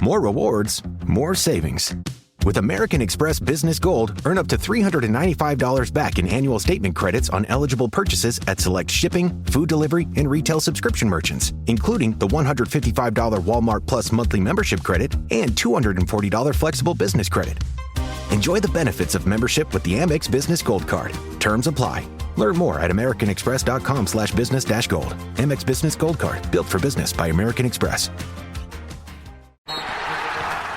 More rewards, more savings. With American Express Business Gold, earn up to $395 back in annual statement credits on eligible purchases at select shipping, food delivery, and retail subscription merchants, including the $155 Walmart Plus monthly membership credit and $240 flexible business credit. Enjoy the benefits of membership with the Amex Business Gold Card. Terms apply. Learn more at americanexpress.com/business-gold. Amex Business Gold Card. Built for business by American Express.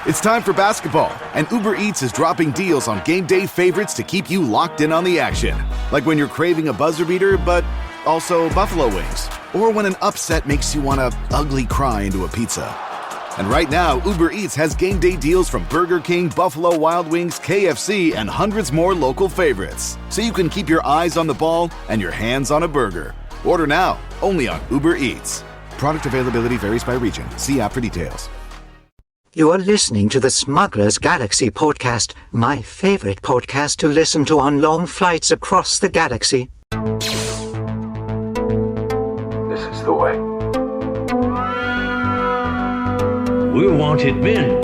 It's time for basketball, and Uber Eats is dropping deals on game day favorites to keep you locked in on the action. Like when you're craving a buzzer beater, but also buffalo wings. Or when an upset makes you want to ugly cry into a pizza. And right now, Uber Eats has game day deals from Burger King, Buffalo Wild Wings, KFC, and hundreds more local favorites. So you can keep your eyes on the ball and your hands on a burger. Order now, only on Uber Eats. Product availability varies by region. See app for details. You are listening to the Smugglers Galaxy Podcast, my favorite podcast to listen to on long flights across the galaxy. This is the way. We're wanted men.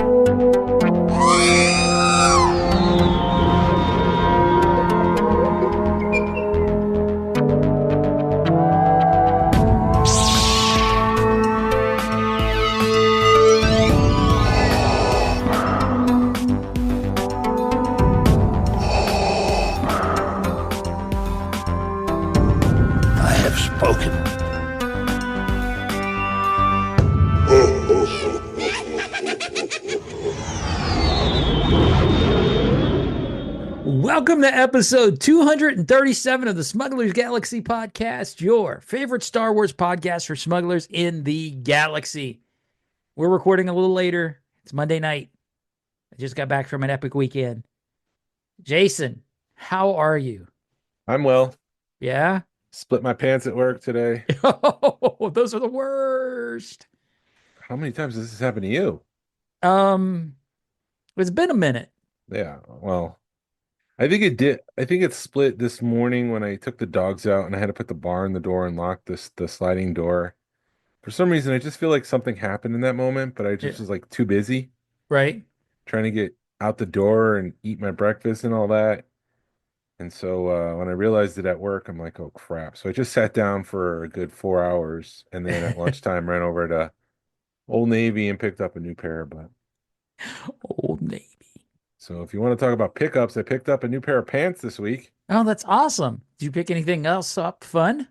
Welcome to episode 237 of the Smugglers Galaxy Podcast, your favorite Star Wars podcast for smugglers in the galaxy. We're recording a little later. It's Monday night. I just got back from an epic weekend. Jason, how are you? I'm well. Yeah? Split my pants at work today. Oh, those are the worst. How many times has this happened to you? It's been a minute. Yeah, well, I think it did. I think it split this morning when I took the dogs out and I had to put the bar in the door and lock the sliding door. For some reason, I just feel like something happened in that moment, but I just was like too busy. Right. Trying to get out the door and eat my breakfast and all that. And so when I realized it at work, I'm like, oh, crap. So I just sat down for a good 4 hours. And then at lunchtime, ran over to Old Navy and picked up a new pair of butt. Old Navy. So if you want to talk about pickups, I picked up a new pair of pants this week. Oh, that's awesome. Did you pick anything else up fun?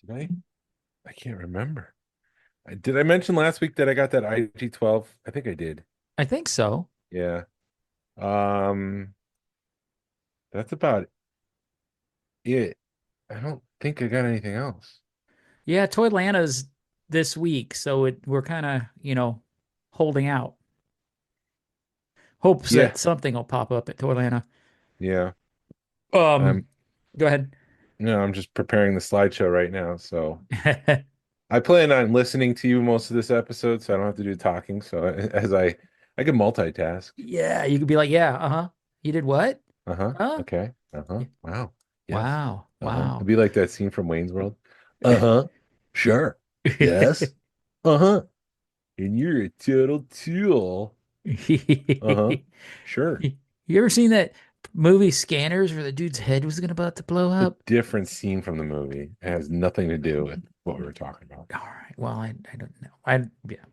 Did I? I can't remember. Did I mention last week that I got that IG-12? I think I did. I think so. Yeah. That's about it. I don't think I got anything else. Yeah, Toylanta's this week, so we're kind of, holding out. Hopes that something will pop up at Toylanta. Yeah. Go ahead. No, I'm just preparing the slideshow right now, so I plan on listening to you most of this episode, so I don't have to do talking. So as I can multitask. Yeah, you could be like, yeah, uh-huh. You did what? Uh-huh. Huh? Okay. Uh-huh. Wow. Yes. Wow. Uh-huh. Wow. It'd be like that scene from Wayne's World. Uh-huh. Sure. Yes. Uh-huh. And you're a total tool. Uh-huh. Sure. You ever seen that movie Scanners where the dude's head was about to blow up? A different scene from the movie. It has nothing to do with what we were talking about. All right. Well, I don't know. Yeah.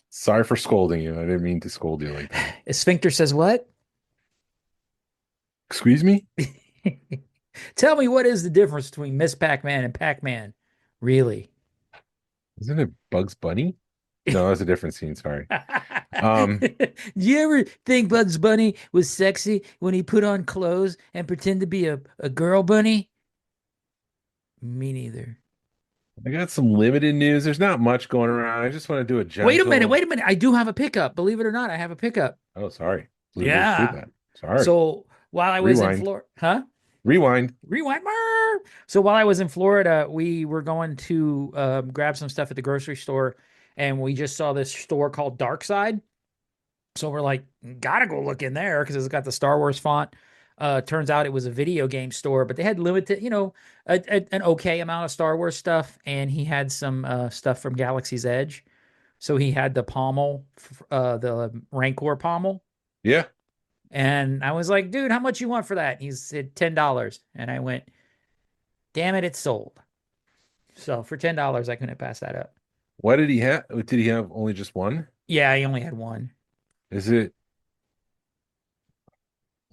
Sorry for scolding you. I didn't mean to scold you like that. Sphincter says what? Excuse me? Tell me, what is the difference between Miss Pac-Man and Pac-Man? Really? Isn't it Bugs Bunny? No, that's a different scene. Sorry. Did you ever think Bugs Bunny was sexy when he put on clothes and pretend to be a girl bunny? Me neither. I got some limited news. There's not much going around. I just want to do a gentle... Wait a minute. I do have a pickup. Believe it or not, I have a pickup. Oh, sorry. Yeah. Sorry. So while I was in Florida... Huh? Rewind. So while I was in Florida, we were going to grab some stuff at the grocery store, and we just saw this store called Dark Side. So we're like, gotta go look in there because it's got the Star Wars font. Turns out it was a video game store, but they had limited, an okay amount of Star Wars stuff, and he had some stuff from Galaxy's Edge. So he had the pommel, the Rancor pommel. Yeah. And I was like, dude, how much you want for that? He said $10. And I went, damn it, it's sold. So for $10, I couldn't pass that up. What did he have? Did he have only just one? Yeah, I only had one. Is it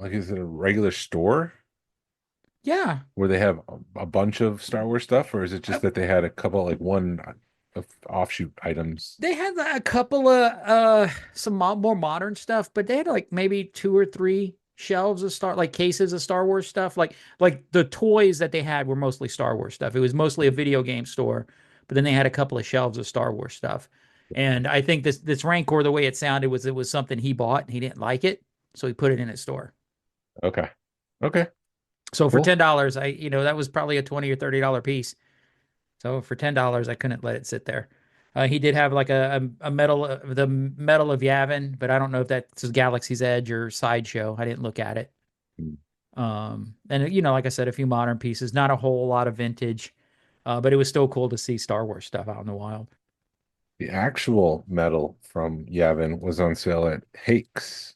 is it a regular store Yeah. where they have a bunch of Star Wars stuff, or is it just that they had a couple, like one of offshoot items? They had a couple of some more modern stuff, but they had like maybe 2 or 3 shelves of like cases of Star Wars stuff. Like the toys that they had were mostly Star Wars stuff. It was mostly a video game store, but then they had a couple of shelves of Star Wars stuff. And I think this Rancor, the way it sounded was it was something he bought and he didn't like it, so he put it in his store. Okay. Okay. So for Cool. $10, that was probably a $20 or $30 piece. So for $10, I couldn't let it sit there. He did have like a medal, the Medal of Yavin, but I don't know if that's Galaxy's Edge or Sideshow. I didn't look at it. And like I said, a few modern pieces, not a whole lot of vintage, but it was still cool to see Star Wars stuff out in the wild. The actual medal from Yavin was on sale at Hakes.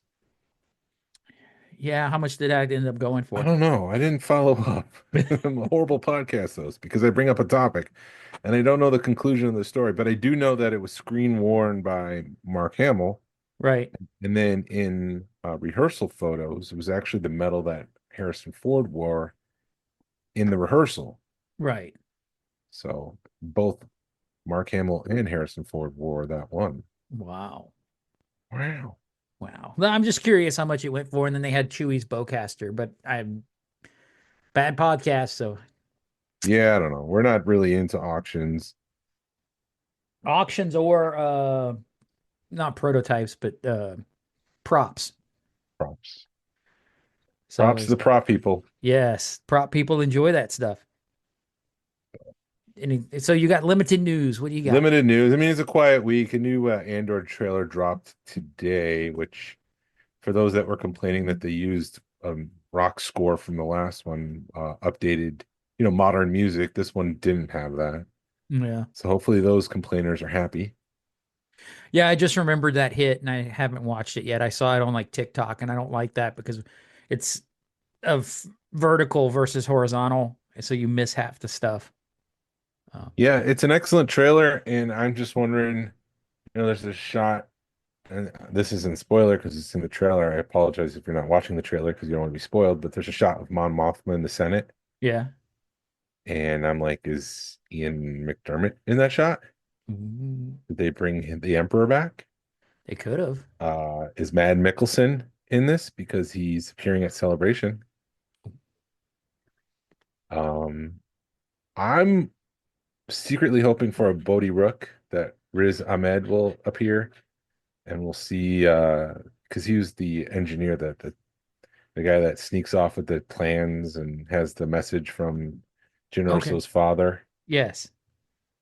Yeah, how much did that end up going I for? don't know. I didn't follow up. I'm a horrible podcast host because I bring up a topic and I don't know the conclusion of the story, but I do know that it was screen worn by Mark Hamill. Right. And then in rehearsal photos, it was actually the medal that Harrison Ford wore in the rehearsal. Right. So both Mark Hamill and Harrison Ford wore that one. Wow. Wow. Wow. Well, I'm just curious how much it went for. And then they had Chewie's bowcaster, but I'm bad podcast. So Yeah, I don't know. We're not really into auctions. auctions or not prototypes, but props. Props. So Props to the prop people. yes, prop people enjoy that stuff. So you got limited news. What do you got? Limited news. I mean, it's a quiet week. A new Andor trailer dropped today, which for those that were complaining that they used rock score from the last one, updated, modern music. This one didn't have that. Yeah. So hopefully those complainers are happy. Yeah, I just remembered that hit and I haven't watched it yet. I saw it on like TikTok and I don't like that because it's of vertical versus horizontal. So you miss half the stuff. Yeah, it's an excellent trailer, and I'm just wondering, there's a shot, and this isn't spoiler because it's in the trailer. I apologize if you're not watching the trailer because you don't want to be spoiled, but there's a shot of Mon Mothma in the Senate, Yeah. and I'm like, is Ian McDermott in that shot? Did they bring the Emperor back? They could have. Is Mad Mikkelsen in this because he's appearing at Celebration? I'm secretly hoping for a Bodhi Rook that Riz Ahmed will appear, and we'll see because he was the engineer that the guy that sneaks off with the plans and has the message from Jyn Erso's father. Yes.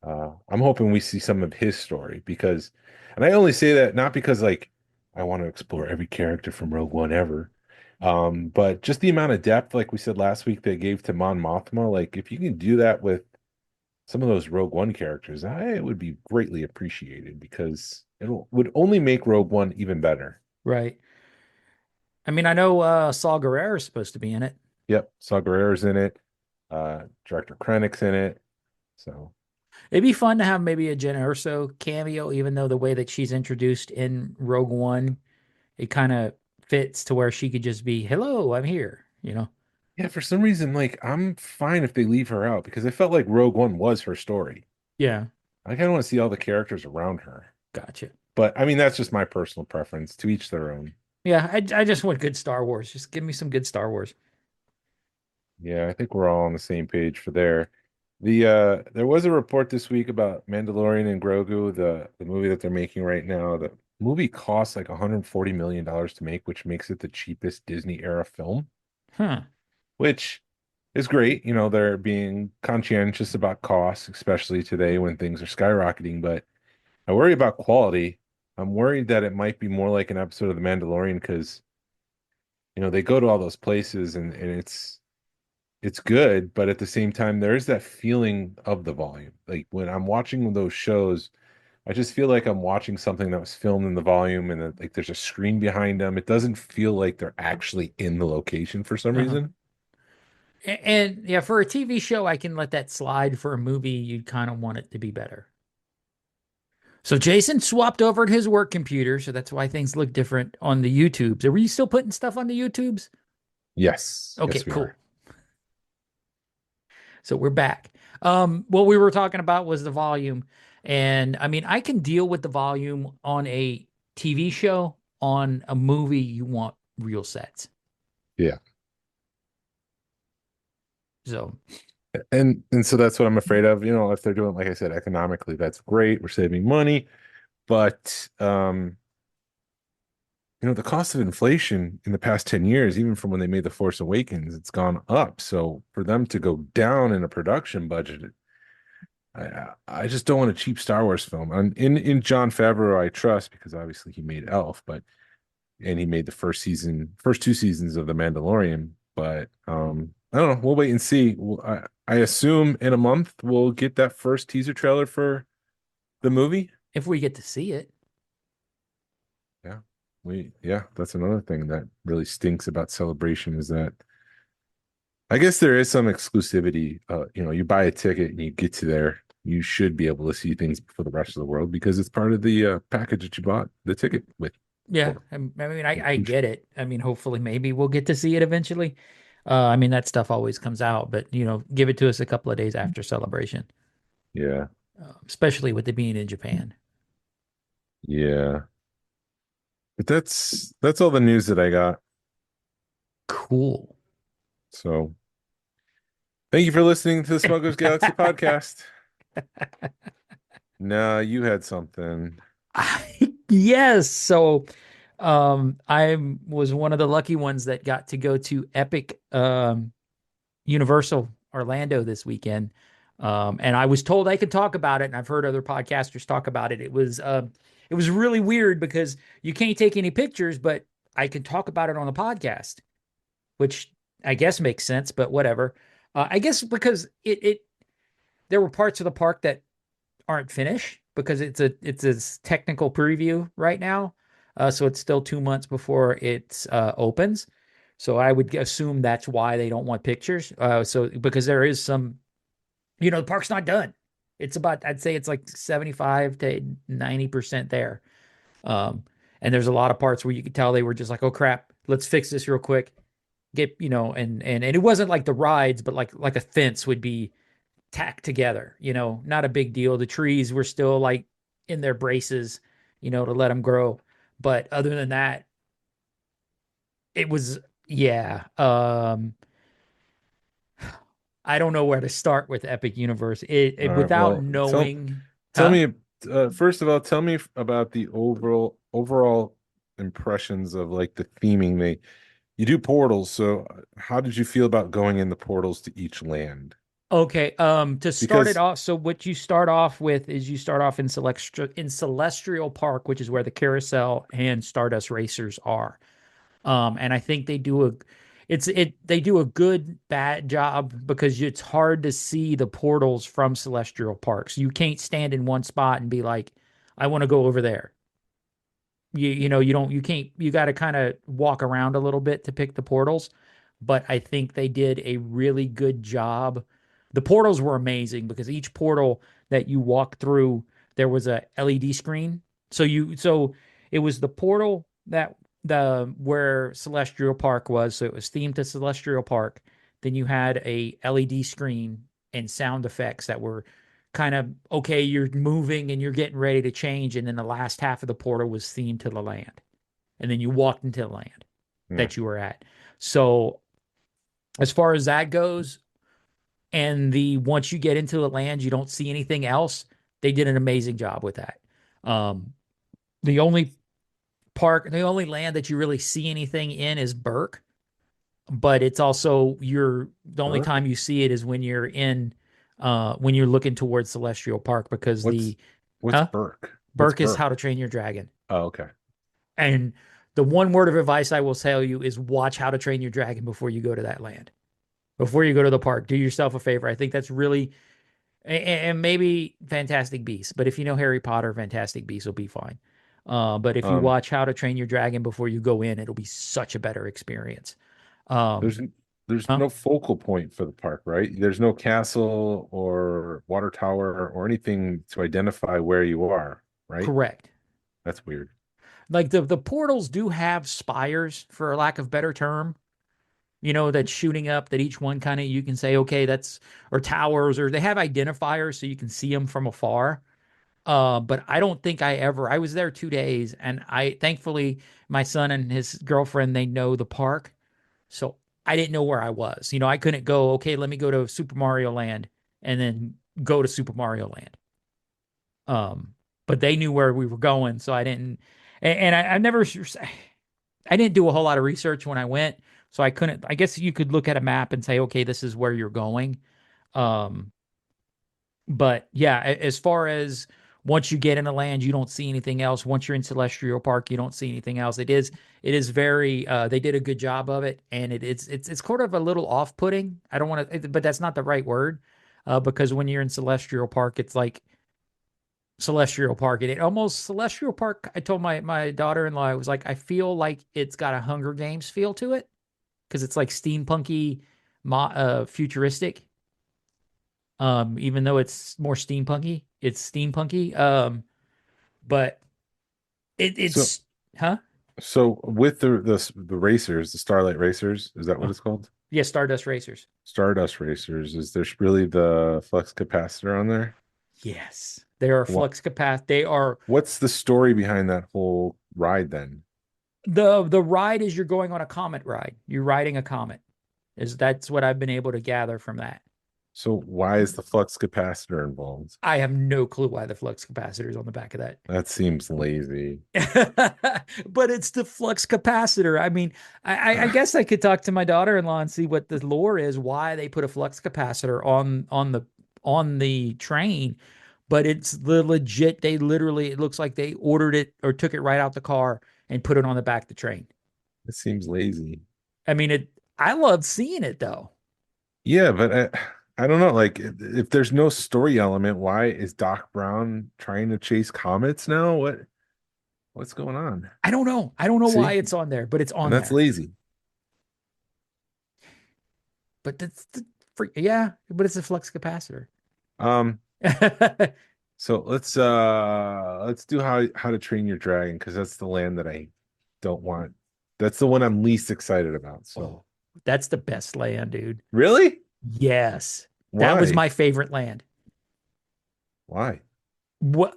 I'm hoping we see some of his story because, and I only say that not because like I want to explore every character from Rogue One ever, but just the amount of depth, like we said last week, they gave to Mon Mothma. Like if you can do that with some of those Rogue One characters, it would be greatly appreciated because would only make Rogue One even better. Right. I mean, I know Saul Guerrero is supposed to be in it. Yep, Saw Gerrera's in it. Director Krennic's in it. So it'd be fun to have maybe a Jyn Erso cameo, even though the way that she's introduced in Rogue One, it kind of fits to where she could just be, "Hello, I'm here," Yeah, for some reason, like I'm fine if they leave her out because I felt like Rogue One was her story. Yeah. I kind of want to see all the characters around her. Gotcha. But I mean, that's just my personal preference. To each their own. Yeah, I just want good Star Wars. Just give me some good Star Wars. Yeah, I think we're all on the same page for there. There was a report this week about Mandalorian and Grogu, the movie that they're making right now. The movie costs like $140 million to make, which makes it the cheapest Disney era film. Huh. Which is great. They're being conscientious about costs, especially today when things are skyrocketing. But I worry about quality. I'm worried that it might be more like an episode of The Mandalorian because, they go to all those places and it's good, but at the same time, there is that feeling of the volume. Like when I'm watching those shows I just feel like I'm watching something that was filmed in the volume and like there's a screen behind them. It doesn't feel like they're actually in the location for some Uh-huh. reason. And yeah, for a TV show, I can let that slide. For a movie, you'd kind of want it to be better. So Jason swapped over to his work computer, so that's why things look different on the YouTubes. Are we still putting stuff on the YouTubes? Yes. Okay, Yes, we cool. are. So we're back. What we were talking about was the volume. And I mean, I can deal with the volume on a TV show. On a movie, you want real sets. Yeah. So, And so that's what I'm afraid of. If they're doing, like I said, economically, that's great. We're saving money. But the cost of inflation in the past 10 years, even from when they made The Force Awakens, it's gone up. So for them to go down in a production budget, I just don't want a cheap Star Wars film. And in Jon Favreau, I trust because obviously he made Elf, and he made the first two seasons of The Mandalorian. But I don't know. We'll wait and see. I assume in a month we'll get that first teaser trailer for the movie. if we get to see it, Yeah, that's another thing that really stinks about Celebration is that I guess there is some exclusivity. You buy a ticket and you get to there, you should be able to see things for the rest of the world because it's part of the package that you bought the ticket with. yeah. I mean, I get it. I mean, hopefully, maybe we'll get to see it eventually. I mean, that stuff always comes out, but give it to us a couple of days after Celebration, Yeah, especially with it being in Japan. yeah. But that's all the news that I got. Cool. So thank you for listening to the Smugglers Galaxy podcast. No, you had something. Yes. So I was one of the lucky ones that got to go to Epic Universal Orlando this weekend. And I was told I could talk about it, and I've heard other podcasters talk about it. It was really weird because you can't take any pictures, but I can talk about it on the podcast, which I guess makes sense, but whatever. I guess because it there were parts of the park that aren't finished because it's a technical preview right now. So it's still 2 months before it opens. So I would assume that's why they don't want pictures. So because there is some, the park's not done. It's about, I'd say it's like 75 to 90% there. And there's a lot of parts where you could tell they were just like, oh crap, let's fix this real quick. And it wasn't like the rides, but like a fence would be tacked together, not a big deal. The trees were still like in their braces, to let them grow. But other than that, it was, yeah. I don't know where to start with Epic Universe All right, without well, knowing. tell Huh? me first of all, tell me about the overall impressions of like the theming. You do portals, so how did you feel about going in the portals to each land? Okay. To start it Because off, so what you start off with is you start off in Celestial Park, which is where the carousel and Stardust Racers are. And I think they do a good bad job because it's hard to see the portals from Celestial Park. So you can't stand in one spot and be like, I want to go over there. You got to kind of walk around a little bit to pick the portals. But I think they did a really good job. The portals were amazing because each portal that you walk through, there was a LED screen. So it was the portal where Celestial Park was. So it was themed to Celestial Park. Then you had a LED screen and sound effects that were kind of, okay, you're moving and you're getting ready to change. And then the last half of the portal was themed to the land. And then you walked into the land that you were at. So as far as that goes, and once you get into the land, you don't see anything else. They did an amazing job with that. The only land that you really see anything in is Burke, but it's also the only time you see it is when you're looking towards Celestial Park because what's Burke? Burke is How to Train Your Dragon. Oh, okay. And the one word of advice I will tell you is watch How to Train Your Dragon before you go to that land. Before you go to the park, do yourself a favor. I think that's really And maybe Fantastic Beasts. But if you know Harry Potter, Fantastic Beasts will be fine. But if you Um, watch How to Train Your Dragon before you go in, it'll be such a better experience. Um, there's there's huh? no focal point for the park, right? There's no castle or water tower or anything to identify where you are, right? Correct. That's weird. Like the portals do have spires, for lack of better term, that's shooting up that each one kind of you can say, okay, that's or towers, or they have identifiers so you can see them from afar. But I don't think I was there 2 days, and thankfully my son and his girlfriend, they know the park. So I didn't know where I was. I couldn't go, okay, let me go to Super Mario Land and then go to Super Mario Land. But they knew where we were going, so I didn't. And I never, I didn't do a whole lot of research when I went, so I couldn't. I guess you could look at a map and say, okay, this is where you're going. Um, but yeah, as far as once you get in the land, you don't see anything else. Once you're in Celestial Park, you don't see anything else. It is very they did a good job of it, and it's kind of a little off-putting. I don't want to, but that's not the right word, because when you're in Celestial Park, it's like Celestial Park. It almost Celestial Park. I told my daughter-in-law, I was like, I feel like it's got a Hunger Games feel to it because it's like steampunky, futuristic. Even though it's more steampunky, it's steampunky. But So it's huh? so with the racers, the Starlight Racers, is that what Uh, it's called? yeah, Stardust Racers. Stardust Racers. Is there's really the flux capacitor on there? Yes, they are What flux capacitor. They are what's the story behind that whole ride then? the ride is you're going on a comet ride. You're riding a comet. That's what I've been able to gather from that. So why is the flux capacitor involved? I have no clue why the flux capacitor is on the back of that. That seems lazy. But it's the flux capacitor. I mean, I guess I could talk to my daughter-in-law and see what the lore is, why they put a flux capacitor on the train. But it's the legit. They literally, it looks like they ordered it or took it right out the car and put it on the back of the train. It seems lazy. I mean, I love seeing it though. Yeah, but I don't know. Like, if there's no story element, why is Doc Brown trying to chase comets now? What's going on? I don't know. I don't know why See, it's on there, but it's and on that's there. lazy. But yeah, but it's a flux capacitor. Um, so let's do how to train your dragon because that's the land that I don't want. That's the one I'm least excited about. So Oh, that's the best land, dude. really, Yes. That was why? my favorite land. Why? Wha-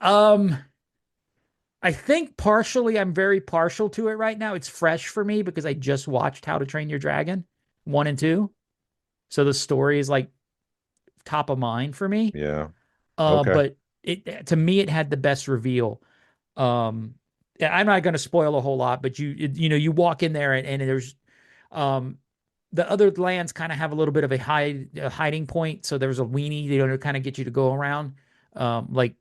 I think partially I'm very partial to it right now. It's fresh for me because I just watched How to Train Your Dragon 1 and 2. So the story is like top of mind for me. Yeah. Okay. But to me it had the best reveal. Yeah, I'm not going to spoil a whole lot, but you walk in there and there's um the other lands kind of have a little bit of a hiding point. So there's a weenie, to kind of get you to go around. Like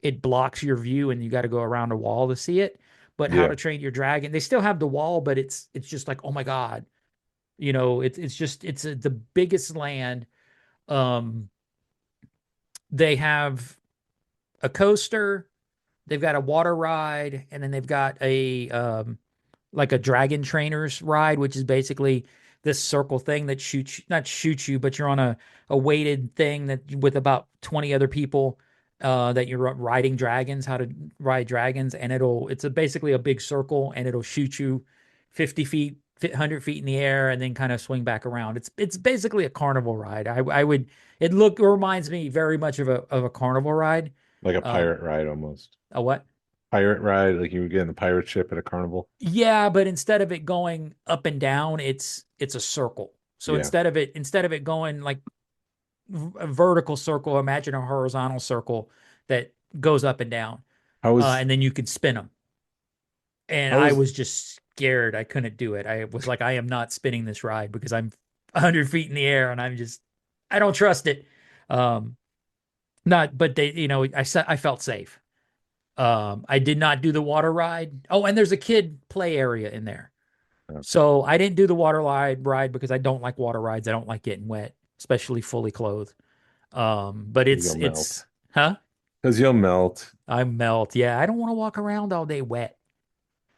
it blocks your view and you got to go around a wall to see it. But How Yeah. to Train Your Dragon, they still have the wall, but it's just like, oh my God, it's the biggest land. Um, they have a coaster, they've got a water ride, and then they've got a like a dragon trainers ride, which is basically this circle thing that not shoots you, but you're on a weighted thing that with about 20 other people that you're riding dragons, how to ride dragons, and it's basically a big circle and it'll shoot you 50 feet, 100 feet in the air and then kind of swing back around. It's basically a carnival ride. It reminds me very much of a carnival ride. Like a Um, pirate ride almost. a what? Pirate ride, like you would get in the pirate ship at a carnival. Yeah, but instead of it going up and down, it's a circle. So Yeah. instead of it going like a vertical circle, imagine a horizontal circle that goes up and down, How was and then you could spin them. And how I was was just scared. I couldn't do it. I was like, I am not spinning this ride because I'm 100 feet in the air and I don't trust it. Um, not, but I felt safe. I did not do the water ride. Oh, and there's a kid play area in there. Okay. So I didn't do the water ride because I don't like water rides. I don't like getting wet, especially fully clothed. But You'll it's melt. huh? Because you'll melt. I melt. Yeah, I don't want to walk around all day wet.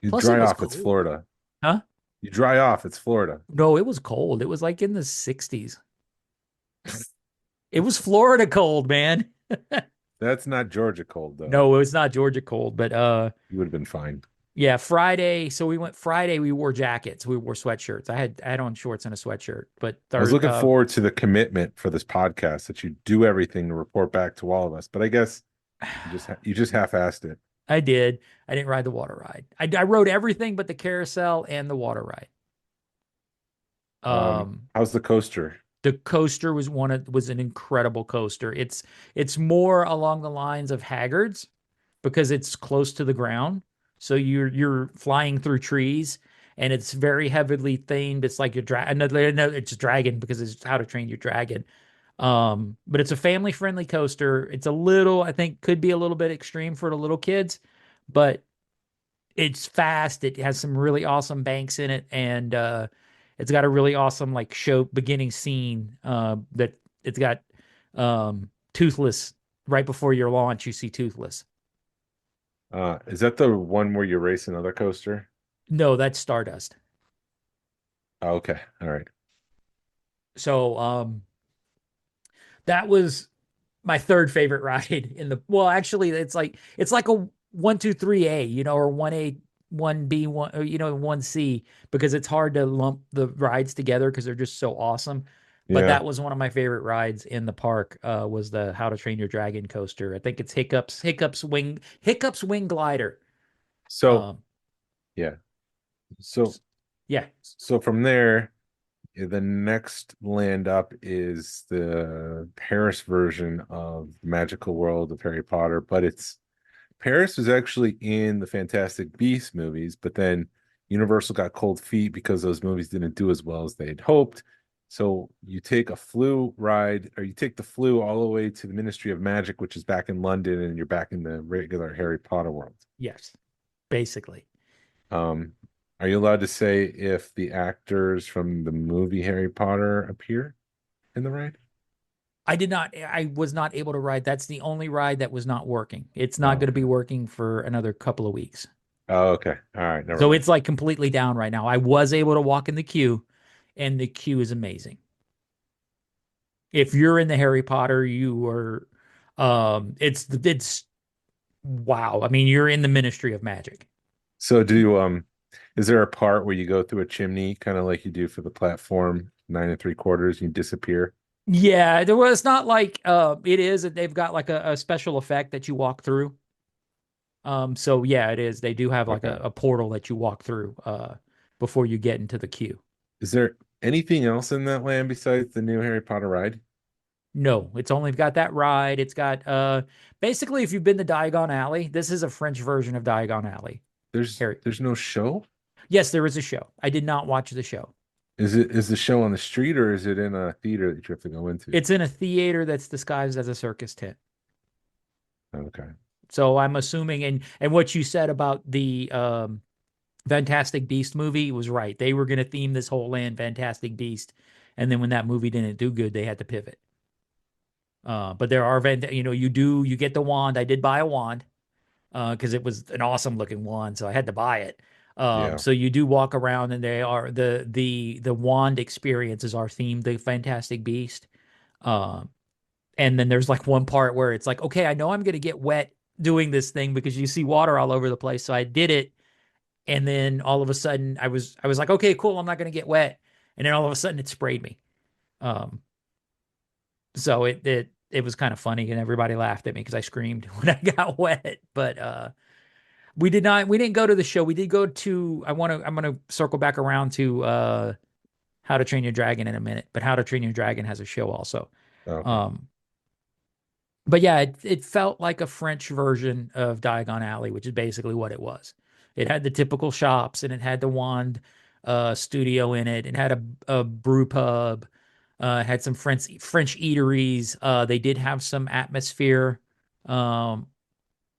You Plus, it dry was off, it's cold. Florida. Huh? You dry off, it's Florida. No, it was cold. It was like in the 60s. It was Florida cold, man. That's not Georgia cold though. No, it was not Georgia cold, but You would have been fine. yeah, Friday. So we went Friday, we wore jackets, we wore sweatshirts. I had on shorts and a sweatshirt, but I was third looking forward to the commitment for this podcast that you do everything to report back to all of us. But I guess you just half-assed it. I did. I didn't ride the water ride. I rode everything but the carousel and the water ride. How's the coaster? The coaster was was an incredible coaster. It's more along the lines of Haggard's because it's close to the ground. So you're flying through trees and it's very heavily themed. It's like you're no, it's dragon because it's How to Train Your Dragon. But it's a family friendly coaster. It's a little, I think, could be a little bit extreme for the little kids, but it's fast. It has some really awesome banks in it, and it's got a really awesome like show beginning scene. That it's got Toothless right before your launch. You see Toothless. Is that the one where you race another coaster? No, that's Stardust. Oh, okay. All right. So that was my third favorite ride in the well, actually it's like a 1, 2, 3A, or 1A, 1B, one, 1C, because it's hard to lump the rides together because they're just so awesome. But Yeah. that was one of my favorite rides in the park, was the How to Train Your Dragon coaster. I think it's Hiccup's wing glider. So yeah. So Yeah. so from there, the next land up is the Paris version of Magical World of Harry Potter, but Paris was actually in the Fantastic Beasts movies, but then Universal got cold feet because those movies didn't do as well as they had hoped. So you take a flu ride, or you take the flu all the way to the Ministry of Magic, which is back in London, and you're back in the regular Harry Potter world. Yes, basically. Are you allowed to say if the actors from the movie Harry Potter appear in the ride? I was not able to ride. That's the only ride that was not working. It's not going to be working for another couple of weeks. Oh, okay. All right. So mind. It's like completely down right now. I was able to walk in the queue, and the queue is amazing. If you're in the Harry Potter, you are, it's wow. I mean, you're in the Ministry of Magic. So is there a part where you go through a chimney, kind of like you do for the platform 9 3/4, you disappear? Yeah, there was not like it is. They've got like a special effect that you walk through. So yeah, it is. They do have like a portal that you walk through before you get into the queue. Is there anything else in that land besides the new Harry Potter ride? No, it's only got that ride. It's got basically, if you've been to Diagon Alley, this is a French version of Diagon Alley. There's no show? Yes, there is a show. I did not watch the show. Is the show on the street, or is it in a theater that you have to go into? It's in a theater that's disguised as a circus tent. Okay. So I'm assuming, and what you said about the Fantastic Beast movie was right. They were going to theme this whole land Fantastic Beast, and then when that movie didn't do good, they had to pivot. But there are you get the wand. I did buy a wand because it was an awesome looking wand, so I had to buy it. So you do walk around, and they are the wand experiences are themed the Fantastic Beast. And then there's like one part where it's like, okay, I know I'm going to get wet doing this thing because you see water all over the place. So I did it. And then all of a sudden I was like, okay, cool. I'm not going to get wet. And then all of a sudden it sprayed me. So it was kind of funny, and everybody laughed at me because I screamed when I got wet, but, we didn't go to the show. We did go to, I'm going to circle back around to, How to Train Your Dragon in a minute, but How to Train Your Dragon has a show also. Okay. But yeah, it felt like a French version of Diagon Alley, which is basically what it was. It had the typical shops, and it had the wand studio in it. It had a brew pub. It had some French eateries. They did have some atmosphere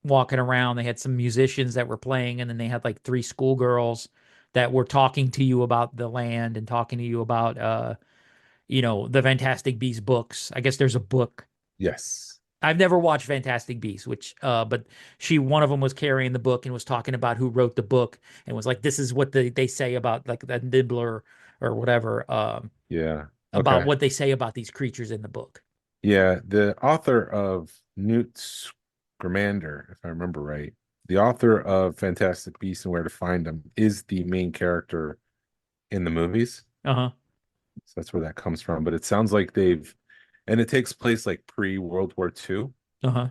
walking around. They had some musicians that were playing, and then they had like 3 schoolgirls that were talking to you about the land and talking to you about the Fantastic Beasts books. I guess there's a book Yes. I've never watched Fantastic Beasts, but one of them was carrying the book and was talking about who wrote the book and was like, this is what they say about like the Nibbler or whatever, Yeah. about Okay. what they say about these creatures in the book. Yeah. The author of Newt Scamander, if I remember right, the author of Fantastic Beasts and Where to Find Them is the main character in the movies. Uh-huh. So that's where that comes from. But it sounds like and it takes place like pre-World War II, Uh-huh.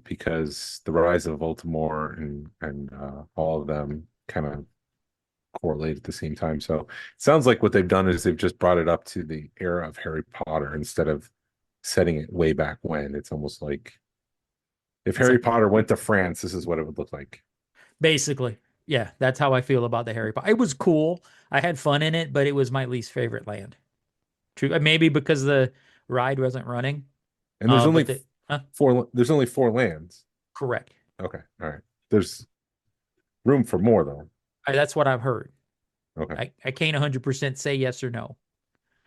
because the rise of Baltimore and all of them kind of correlate at the same time. So it sounds like what they've done is they've just brought it up to the era of Harry Potter instead of setting it way back when. It's almost like if Harry Potter went to France, this is what it would look like. Basically. Yeah, that's how I feel about the Harry Potter. It was cool. I had fun in it, but it was my least favorite land. True. Maybe because the ride wasn't running. And there's only four. there's only 4 lands. Correct. Okay. All right. There's room for more though. That's what I've heard. Okay. I can't 100% say yes or no.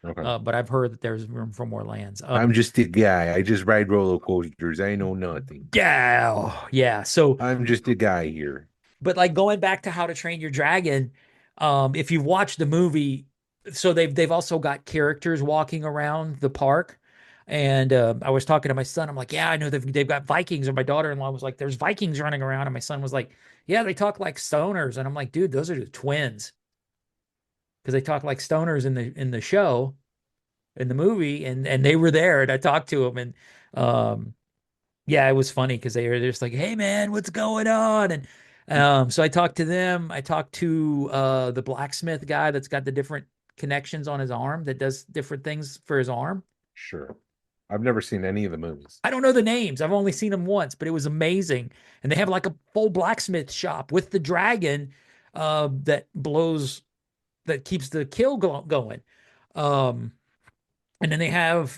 Okay. But I've heard that there's room for more lands. I'm just a guy. I just ride roller coasters. I know nothing. Yeah. So I'm just a guy here. But like going back to How to Train Your Dragon, if you've watched the movie, so they've also got characters walking around the park. And I was talking to my son. I'm like, yeah, I know they've got Vikings. And my daughter-in-law was like, there's Vikings running around. And my son was like, yeah, they talk like stoners. And I'm like, dude, those are the twins. Because they talk like stoners in the show, in the movie, and they were there, and I talked to them, and yeah, it was funny because they were just like, hey man, what's going on? And so I talked to them. I talked to the blacksmith guy that's got the different connections on his arm that does different things for his arm. Sure. I've never seen any of the movies. I don't know the names. I've only seen them once, but it was amazing. And they have like a full blacksmith shop with the dragon that keeps the kill going. And then they had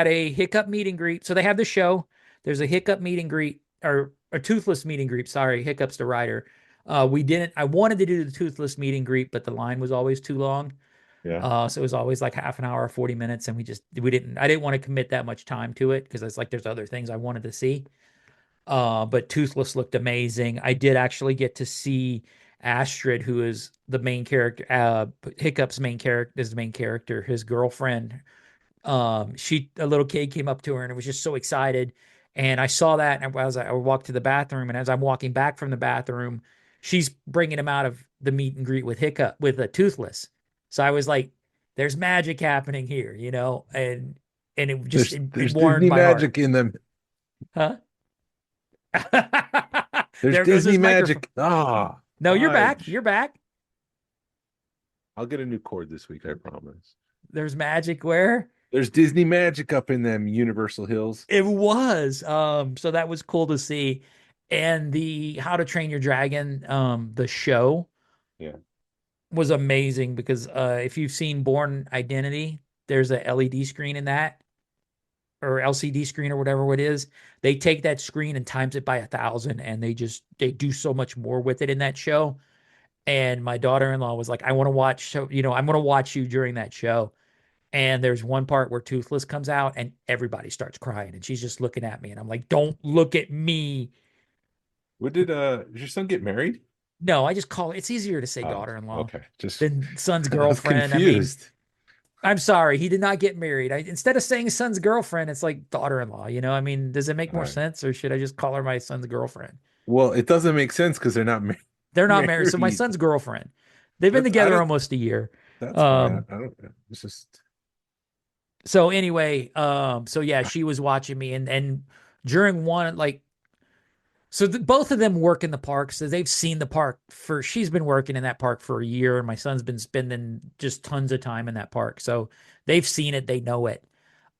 a Hiccup meet and greet. So they have the show. There's a Hiccup meet and greet, or a Toothless meet and greet. Sorry, Hiccup's the writer. I wanted to do the Toothless meet and greet, but the line was always too long. Yeah. So it was always like half an hour, 40 minutes. And I didn't want to commit that much time to it because it's like, there's other things I wanted to see. But Toothless looked amazing. I did actually get to see Astrid, who is the main character, Hiccup's main character, his girlfriend. A little kid came up to her and was just so excited. And I saw that, and I walked to the bathroom, and as I'm walking back from the bathroom, she's bringing him out of the meet and greet with a Toothless. So I was like, "There's magic happening here," and it just there's it warmed Disney my magic heart. in them. Huh? There's Disney magic. No, you're back. You're back. I'll get a new cord this week, I promise. There's magic where? There's Disney magic up in them Universal Hills. It was. So that was cool to see. And the How to Train Your Dragon, the show, yeah, was amazing because if you've seen Born Identity, there's a LED screen in that, or LCD screen or whatever it is. They take that screen and times it by 1,000, and they do so much more with it in that show. And my daughter-in-law was like, I want to watch, I'm going to watch you during that show. And there's one part where Toothless comes out and everybody starts crying, and she's just looking at me, and I'm like, don't look at me. What did your son get married? No, I just call it. It's easier to say daughter-in-law. Okay. Than son's girlfriend. I was confused. I'm sorry, he did not get married. Instead of saying son's girlfriend, it's like daughter-in-law. Does it make more sense, or should I just call her my son's girlfriend? Well, it doesn't make sense because they're not married. They're not married. So my son's girlfriend. They've been together almost a year. That's fine. I don't. It's just. So anyway, so yeah, she was watching me, and during one, like, so both of them work in the park, so they've seen the park she's been working in that park for a year, and my son's been spending just tons of time in that park, so they've seen it, they know it.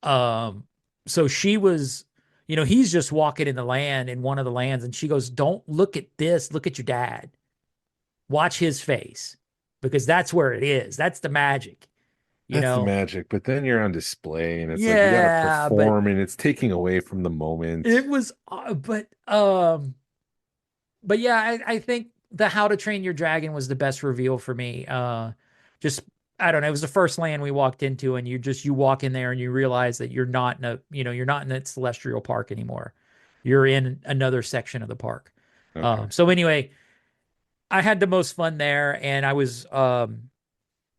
So she was, he's just walking in one of the lands, and she goes, "Don't look at this, look at your dad. Watch his face, because that's where it is. That's the magic." That's the magic, but then you're on display, and it's like you gotta perform, and it's taking away from the moment. It was, but yeah, I think the How to Train Your Dragon was the best reveal for me. I don't know. It was the first land we walked into, and you walk in there and you realize that you're not in you're not in that celestial park anymore. You're in another section of the park. Okay. So anyway, I had the most fun there, and I was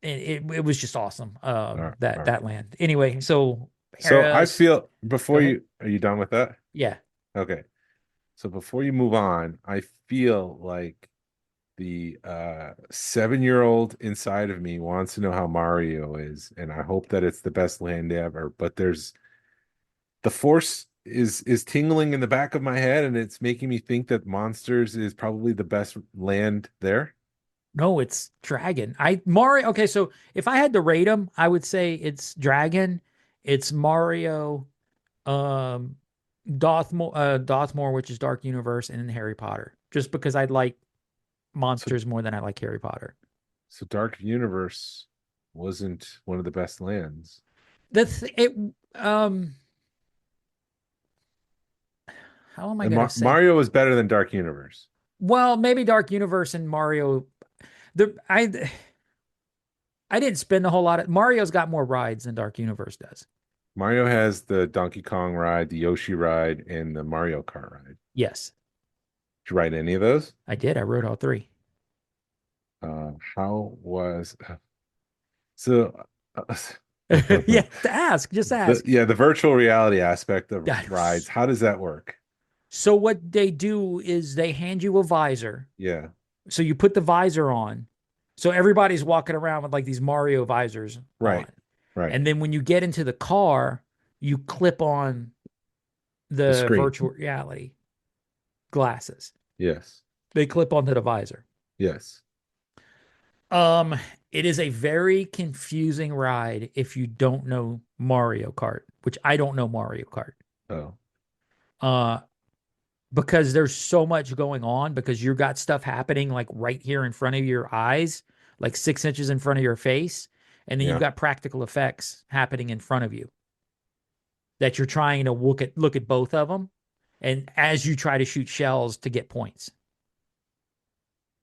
it was just awesome. All right. That land. Anyway, so So I Harris, feel go before ahead. are you done with that? Yeah. Okay. So before you move on, I feel like the 7-year-old inside of me wants to know how Mario is, and I hope that it's the best land ever. But the force is tingling in the back of my head, and it's making me think that Monsters is probably the best land there. No, it's Dragon. Mario. Okay, so if I had to rate them, I would say it's Dragon, it's Mario, um, Dothmore, which is Dark Universe, and then Harry Potter. Just because I like monsters more than I like Harry Potter. So Dark Universe wasn't one of the best lands. How am I And gonna say? Mario was better than Dark Universe. Well, maybe Dark Universe and Mario. I didn't spend a whole lot of Mario's got more rides than Dark Universe does. Mario has the Donkey Kong ride, the Yoshi ride, and the Mario Kart ride. Yes, Did you ride any of those? I did. I rode all three. How was so? Yeah, just ask. The virtual reality aspect of That- rides. How does that work? So what they do is they hand you a visor. Yeah. So you put the visor on. So everybody's walking around with like these Mario visors Right. on. Right. And then when you get into the car, you clip on the screen. virtual reality glasses. Yes. They clip onto the visor. Yes. It is a very confusing ride if you don't know Mario Kart, which I don't know Mario Kart. Oh. Because there's so much going on, because you got stuff happening like right here in front of your eyes, like 6 inches in front of your face. And then Yeah. you've got practical effects happening in front of you that you're trying to look at both of them. And as you try to shoot shells to get points.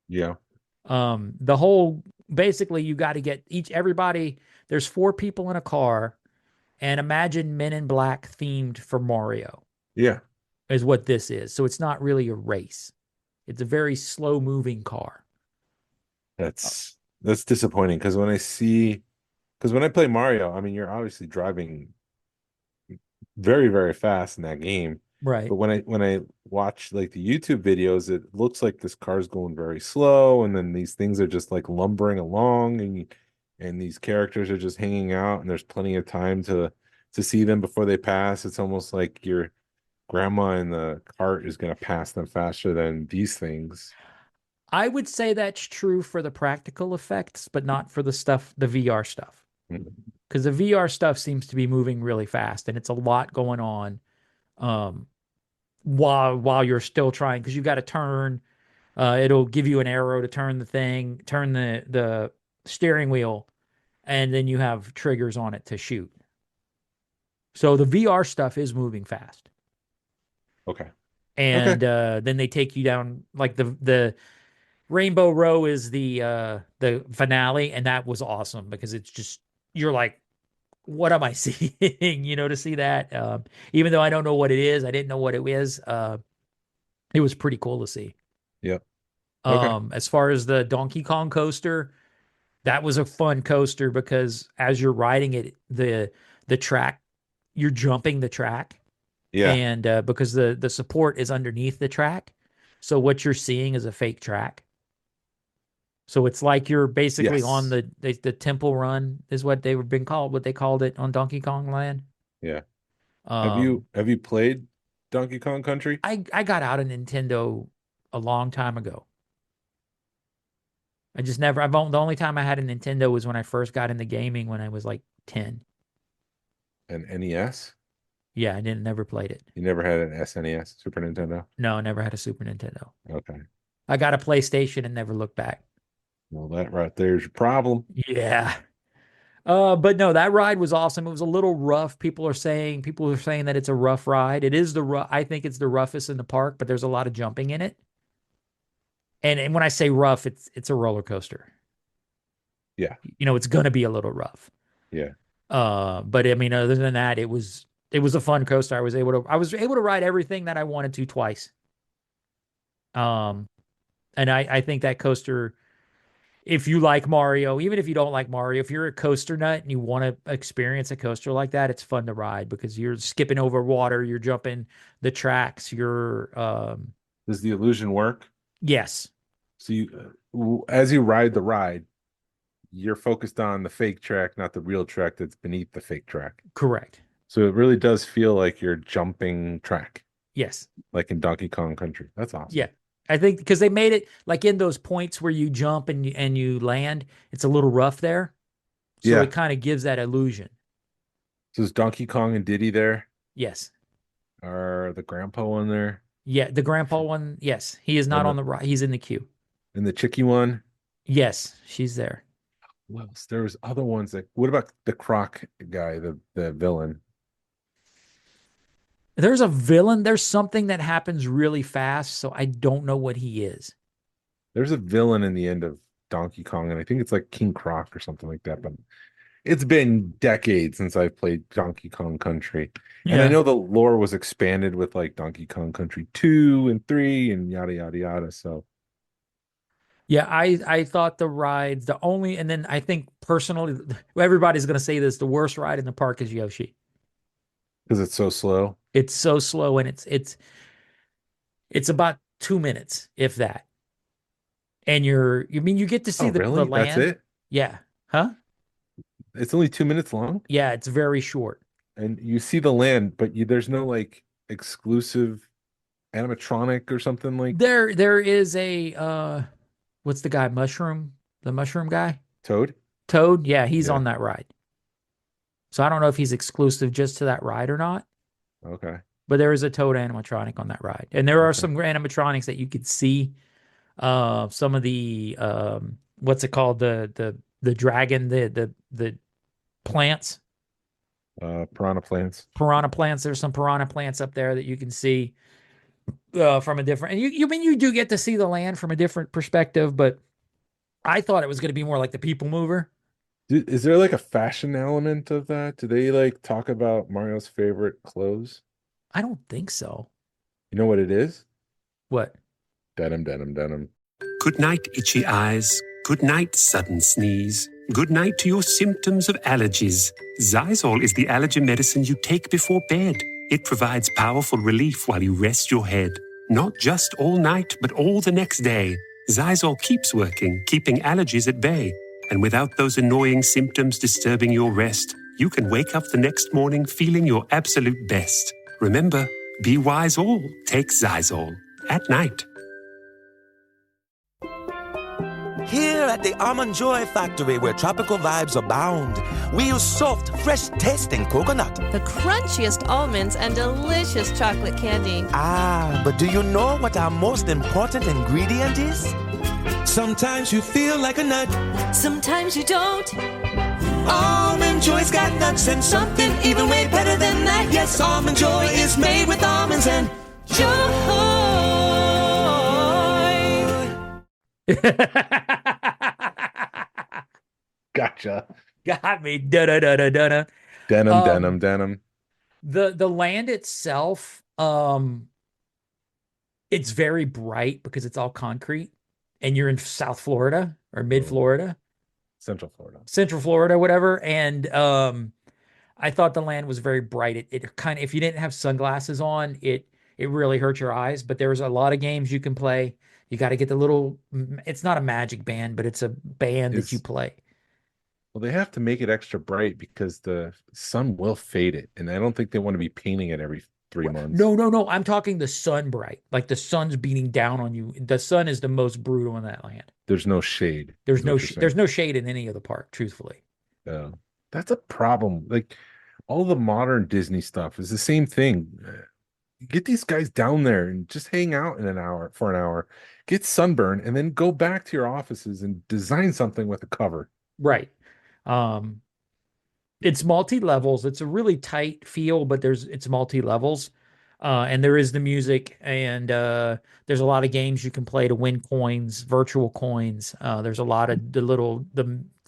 Yeah. The whole, basically you got to get everybody, there's 4 people in a car, and imagine Men in Black themed for Mario Yeah. is what this is. So it's not really a race. It's a very slow moving car. That's disappointing because when I play Mario, I mean, you're obviously driving very, very fast in that game. Right. But when I watch like the YouTube videos, it looks like this car's going very slow, and then these things are just like lumbering along, and these characters are just hanging out, and there's plenty of time to see them before they pass. It's almost like your grandma in the cart is going to pass them faster than these things. I would say that's true for the practical effects, but not for the VR stuff. Mhm. Because the VR stuff seems to be moving really fast, and it's a lot going on. While you're still trying, because you've got to turn, it'll give you an arrow to turn the steering wheel, and then you have triggers on it to shoot. So the VR stuff is moving fast. Okay. And then they take you down, like the Rainbow Row is the finale, and that was awesome because it's just, you're like, what am I seeing? To see that. Even though I don't know what it is, I didn't know what it is. It was pretty cool to see. Yep. Okay. As far as the Donkey Kong coaster, that was a fun coaster because as you're riding it, the track, you're jumping the track. Yeah. And because the support is underneath the track, so what you're seeing is a fake track. So it's like you're basically on the temple run is what they called it on Donkey Kong Land. Yeah. Have you played Donkey Kong Country? I got out of Nintendo a long time ago. The only time I had a Nintendo was when I first got into gaming when I was like 10. An NES? Yeah, I never played it. You never had an SNES, Super Nintendo? No, I never had a Super Nintendo. Okay. I got a PlayStation and never looked back. Well, that right there's your problem. Yeah. But no, that ride was awesome. It was a little rough. People are saying that it's a rough ride. It is I think it's the roughest in the park, but there's a lot of jumping in it. And when I say rough, it's a roller coaster. Yeah. It's going to be a little rough. Yeah. But I mean, other than that, it was a fun coaster. I was able to ride everything that I wanted to twice. And I think that coaster, if you like Mario, even if you don't like Mario, if you're a coaster nut and you want to experience a coaster like that, it's fun to ride because you're skipping over water, you're jumping the tracks, Does the illusion work? yes. So as you ride the ride, you're focused on the fake track, not the real track that's beneath the fake track. Correct. So it really does feel like you're jumping track, Yes. like in Donkey Kong Country. That's awesome. Yeah. I think because they made it like in those points where you jump and you land, it's a little rough there. So Yeah. it kind of gives that illusion. So is Donkey Kong and Diddy there? Yes. Are the grandpa one there? Yeah. The grandpa one. Yes. He is not on the right. He's in the queue. And the Chicky one? Yes. She's there. Well, there was other ones what about the Croc guy, the villain? There's a villain. There's something that happens really fast, so I don't know what he is. There's a villain in the end of Donkey Kong, and I think it's like King Croc or something like that. But it's been decades since I've played Donkey Kong Country. Yeah. And I know the lore was expanded with like Donkey Kong Country 2 and 3 and yada yada yada. So yeah, I thought the rides, and then I think personally, everybody's gonna say this, the worst ride in the park is Yoshi. because it's so slow. It's so slow, and it's about 2 minutes, if that. And you get to see the really? land. That's it? Yeah. Huh? It's only 2 minutes long? Yeah, it's very short. And you see the land, but there's no like exclusive animatronic or something like There is a what's the guy? The mushroom guy? Toad? Toad? Yeah, he's Yeah. on that ride. So I don't know if he's exclusive just to that ride or not, Okay. but there is a Toad animatronic on that ride. And there are Okay. some animatronics that you could see. Some of the what's it called? The dragon, the plants. Piranha plants. Piranha plants. There's some piranha plants up there that you can see from a different, and you do get to see the land from a different perspective, but I thought it was going to be more like the people mover. Is there like a fashion element of that? Do they like talk about Mario's favorite clothes? I don't think so. You know what it is? What? Denim, denim, denim. Good night, itchy eyes. Good night, sudden sneeze. Good night to your symptoms of allergies. Xyzal is the allergy medicine you take before bed. It provides powerful relief while you rest your head. Not just all night, but all the next day. Xyzal keeps working, keeping allergies at bay. And without those annoying symptoms disturbing your rest, you can wake up the next morning feeling your absolute best. Remember, be wise all, take Xyzal. At night. Here at the Almond Joy Factory, where tropical vibes abound, we use soft, fresh-tasting coconut. The crunchiest almonds and delicious chocolate candy. Ah, but do you know what our most important ingredient is? Sometimes you feel like a nut. Sometimes you don't. Almond Joy's got nuts and something even way better than that. Yes, Almond Joy is made with almonds and joy. Gotcha. Got me. Da-da-da-da-da-da. Denim, denim, denim. The land itself, it's very bright because it's all concrete, and you're in South Florida or mid Florida, Central Florida, whatever. And I thought the land was very bright. It kind of, if you didn't have sunglasses on, it really hurt your eyes. But there's a lot of games you can play. You got to get the little. It's not a magic band, but it's a band that you play. Well, they have to make it extra bright because the sun will fade it, and I don't think they want to be painting it every 3 months. No. I'm talking the sun bright, like the sun's beating down on you. The sun is the most brutal in that land. There's no shade. There's no shade in any of the park, truthfully. That's a problem. Like all the modern Disney stuff is the same thing. Get these guys down there and just hang out for an hour, get sunburn, and then go back to your offices and design something with a cover. Right. It's multi-levels. It's a really tight feel, but it's multi-levels. And there is the music, and there's a lot of games you can play to win coins, virtual coins. There's a lot of the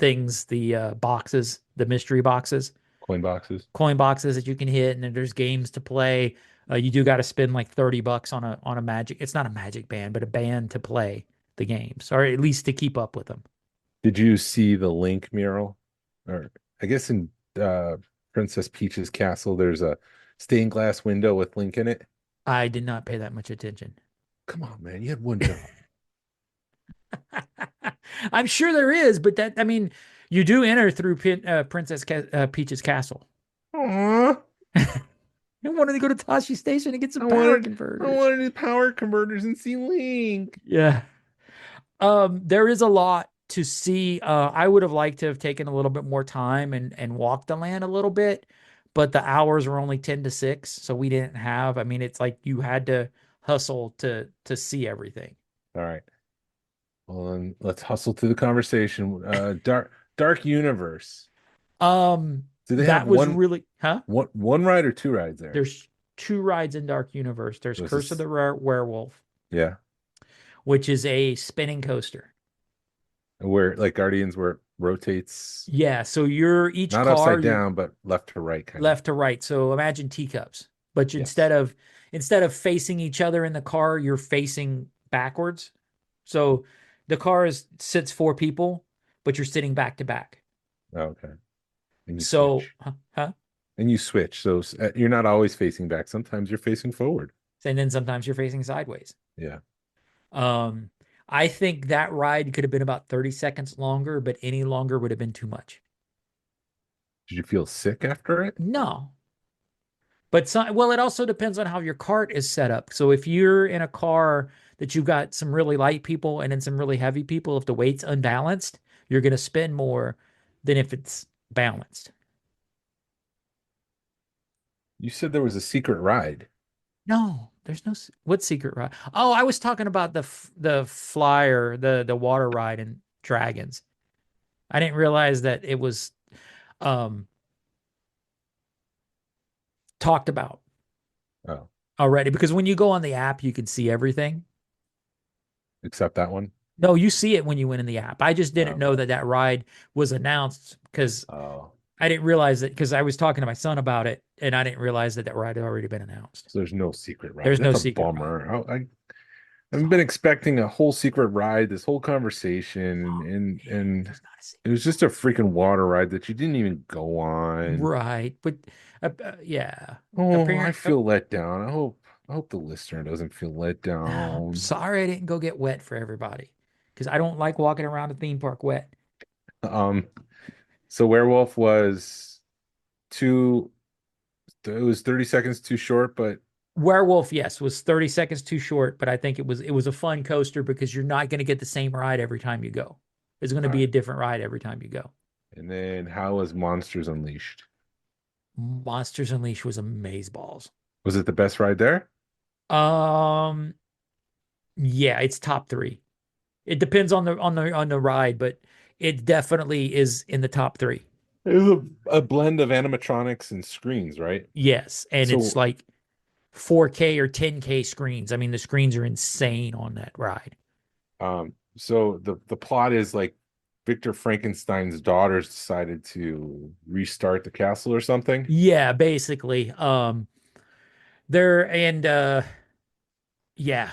things, the boxes, the mystery boxes, Coin boxes. coin boxes that you can hit, and then there's games to play. You do got to spend like $30 on a magic. It's not a magic band, but a band to play the games, or at least to keep up with them. Did you see the Link mural? Or I guess in Princess Peach's castle, there's a stained glass window with Link in it. I did not pay that much attention. Come on, man, you had one job. I'm sure there is, but you do enter through Princess Peach's castle. Aww. I wanted to go to Tashi Station and get some power converters. I wanted to do power converters and see Link. Yeah. There is a lot to see. I would have liked to have taken a little bit more time and walked the land a little bit, but the hours were only 10 to 6, so we didn't have, it's like you had to hustle to see everything. All right. Well, then let's hustle through the conversation. Dark Universe. Do they have one ride or two rides there? There's 2 rides in Dark Universe. There's Curse of the Werewolf. Yeah. Which is a spinning coaster. Where, like Guardians, where it rotates. Yeah, so you're each not car, upside down, but left to right. Left to right. So imagine teacups, but instead of facing each other in the car, you're facing backwards. So the car sits 4 people, but you're sitting back to back. Okay. And you switch. And you switch. So you're not always facing back. Sometimes you're facing forward. And then sometimes you're facing sideways. Yeah. I think that ride could have been about 30 seconds longer, but any longer would have been too much. Did you feel sick after it? No. But it also depends on how your cart is set up. So if you're in a car that you've got some really light people and then some really heavy people, if the weight's unbalanced, you're going to spend more than if it's balanced. You said there was a secret ride. No, there's no. What secret ride? Oh, I was talking about the flyer, the water ride in Dragons. I didn't realize that it was talked about already, because when you go on the app, you can see everything. Except that one? No, you see it when you went in the app. I just didn't know that ride was announced because I didn't realize that, because I was talking to my son about it, and I didn't realize that ride had already been announced. So there's no secret ride. There's no That's a secret bummer. I've been expecting a whole secret ride, this whole conversation, and it was just a freaking water ride that you didn't even go on. Right, but yeah. Oh, I feel let down. I hope the listener doesn't feel let down. Sorry I didn't go get wet for everybody, because I don't like walking around a theme park wet. So Werewolf was it was 30 seconds too short, but Werewolf, yes, was 30 seconds too short, but I think it was a fun coaster because you're not going to get the same ride every time you go. It's going to be a different ride every time you go. And then how was Monsters Unleashed? Monsters Unleashed was amazeballs. Was it the best ride there? Yeah, it's top 3. It depends on the ride, but it definitely is in the top 3. It was a blend of animatronics and screens, right? Yes, and it's like 4K or 10K screens. I mean, the screens are insane on that ride. So the plot is like Victor Frankenstein's daughters decided to restart the castle or something. Yeah, basically. Yeah.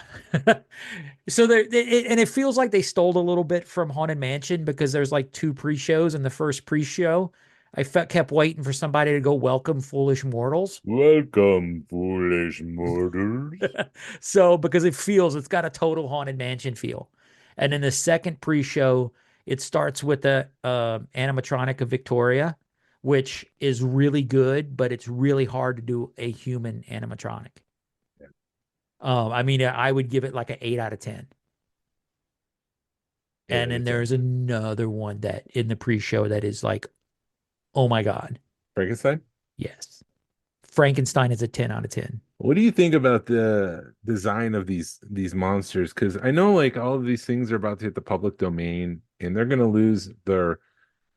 So it feels like they stole a little bit from Haunted Mansion, because there's like 2 pre-shows, and the first pre-show I kept waiting for somebody to go, "Welcome, foolish mortals." Welcome, foolish mortals. So, because it's got a total Haunted Mansion feel. And in the second pre-show, it starts with the animatronic of Victoria, which is really good, but it's really hard to do a human animatronic. Yeah. I would give it like an 8 out of 10. Yeah, and then there's another one that in the pre-show that is like, oh my God. Frankenstein? Yes. Frankenstein is a 10 out of 10. What do you think about the design of these monsters? Because I know like all of these things are about to hit the public domain, and they're going to lose their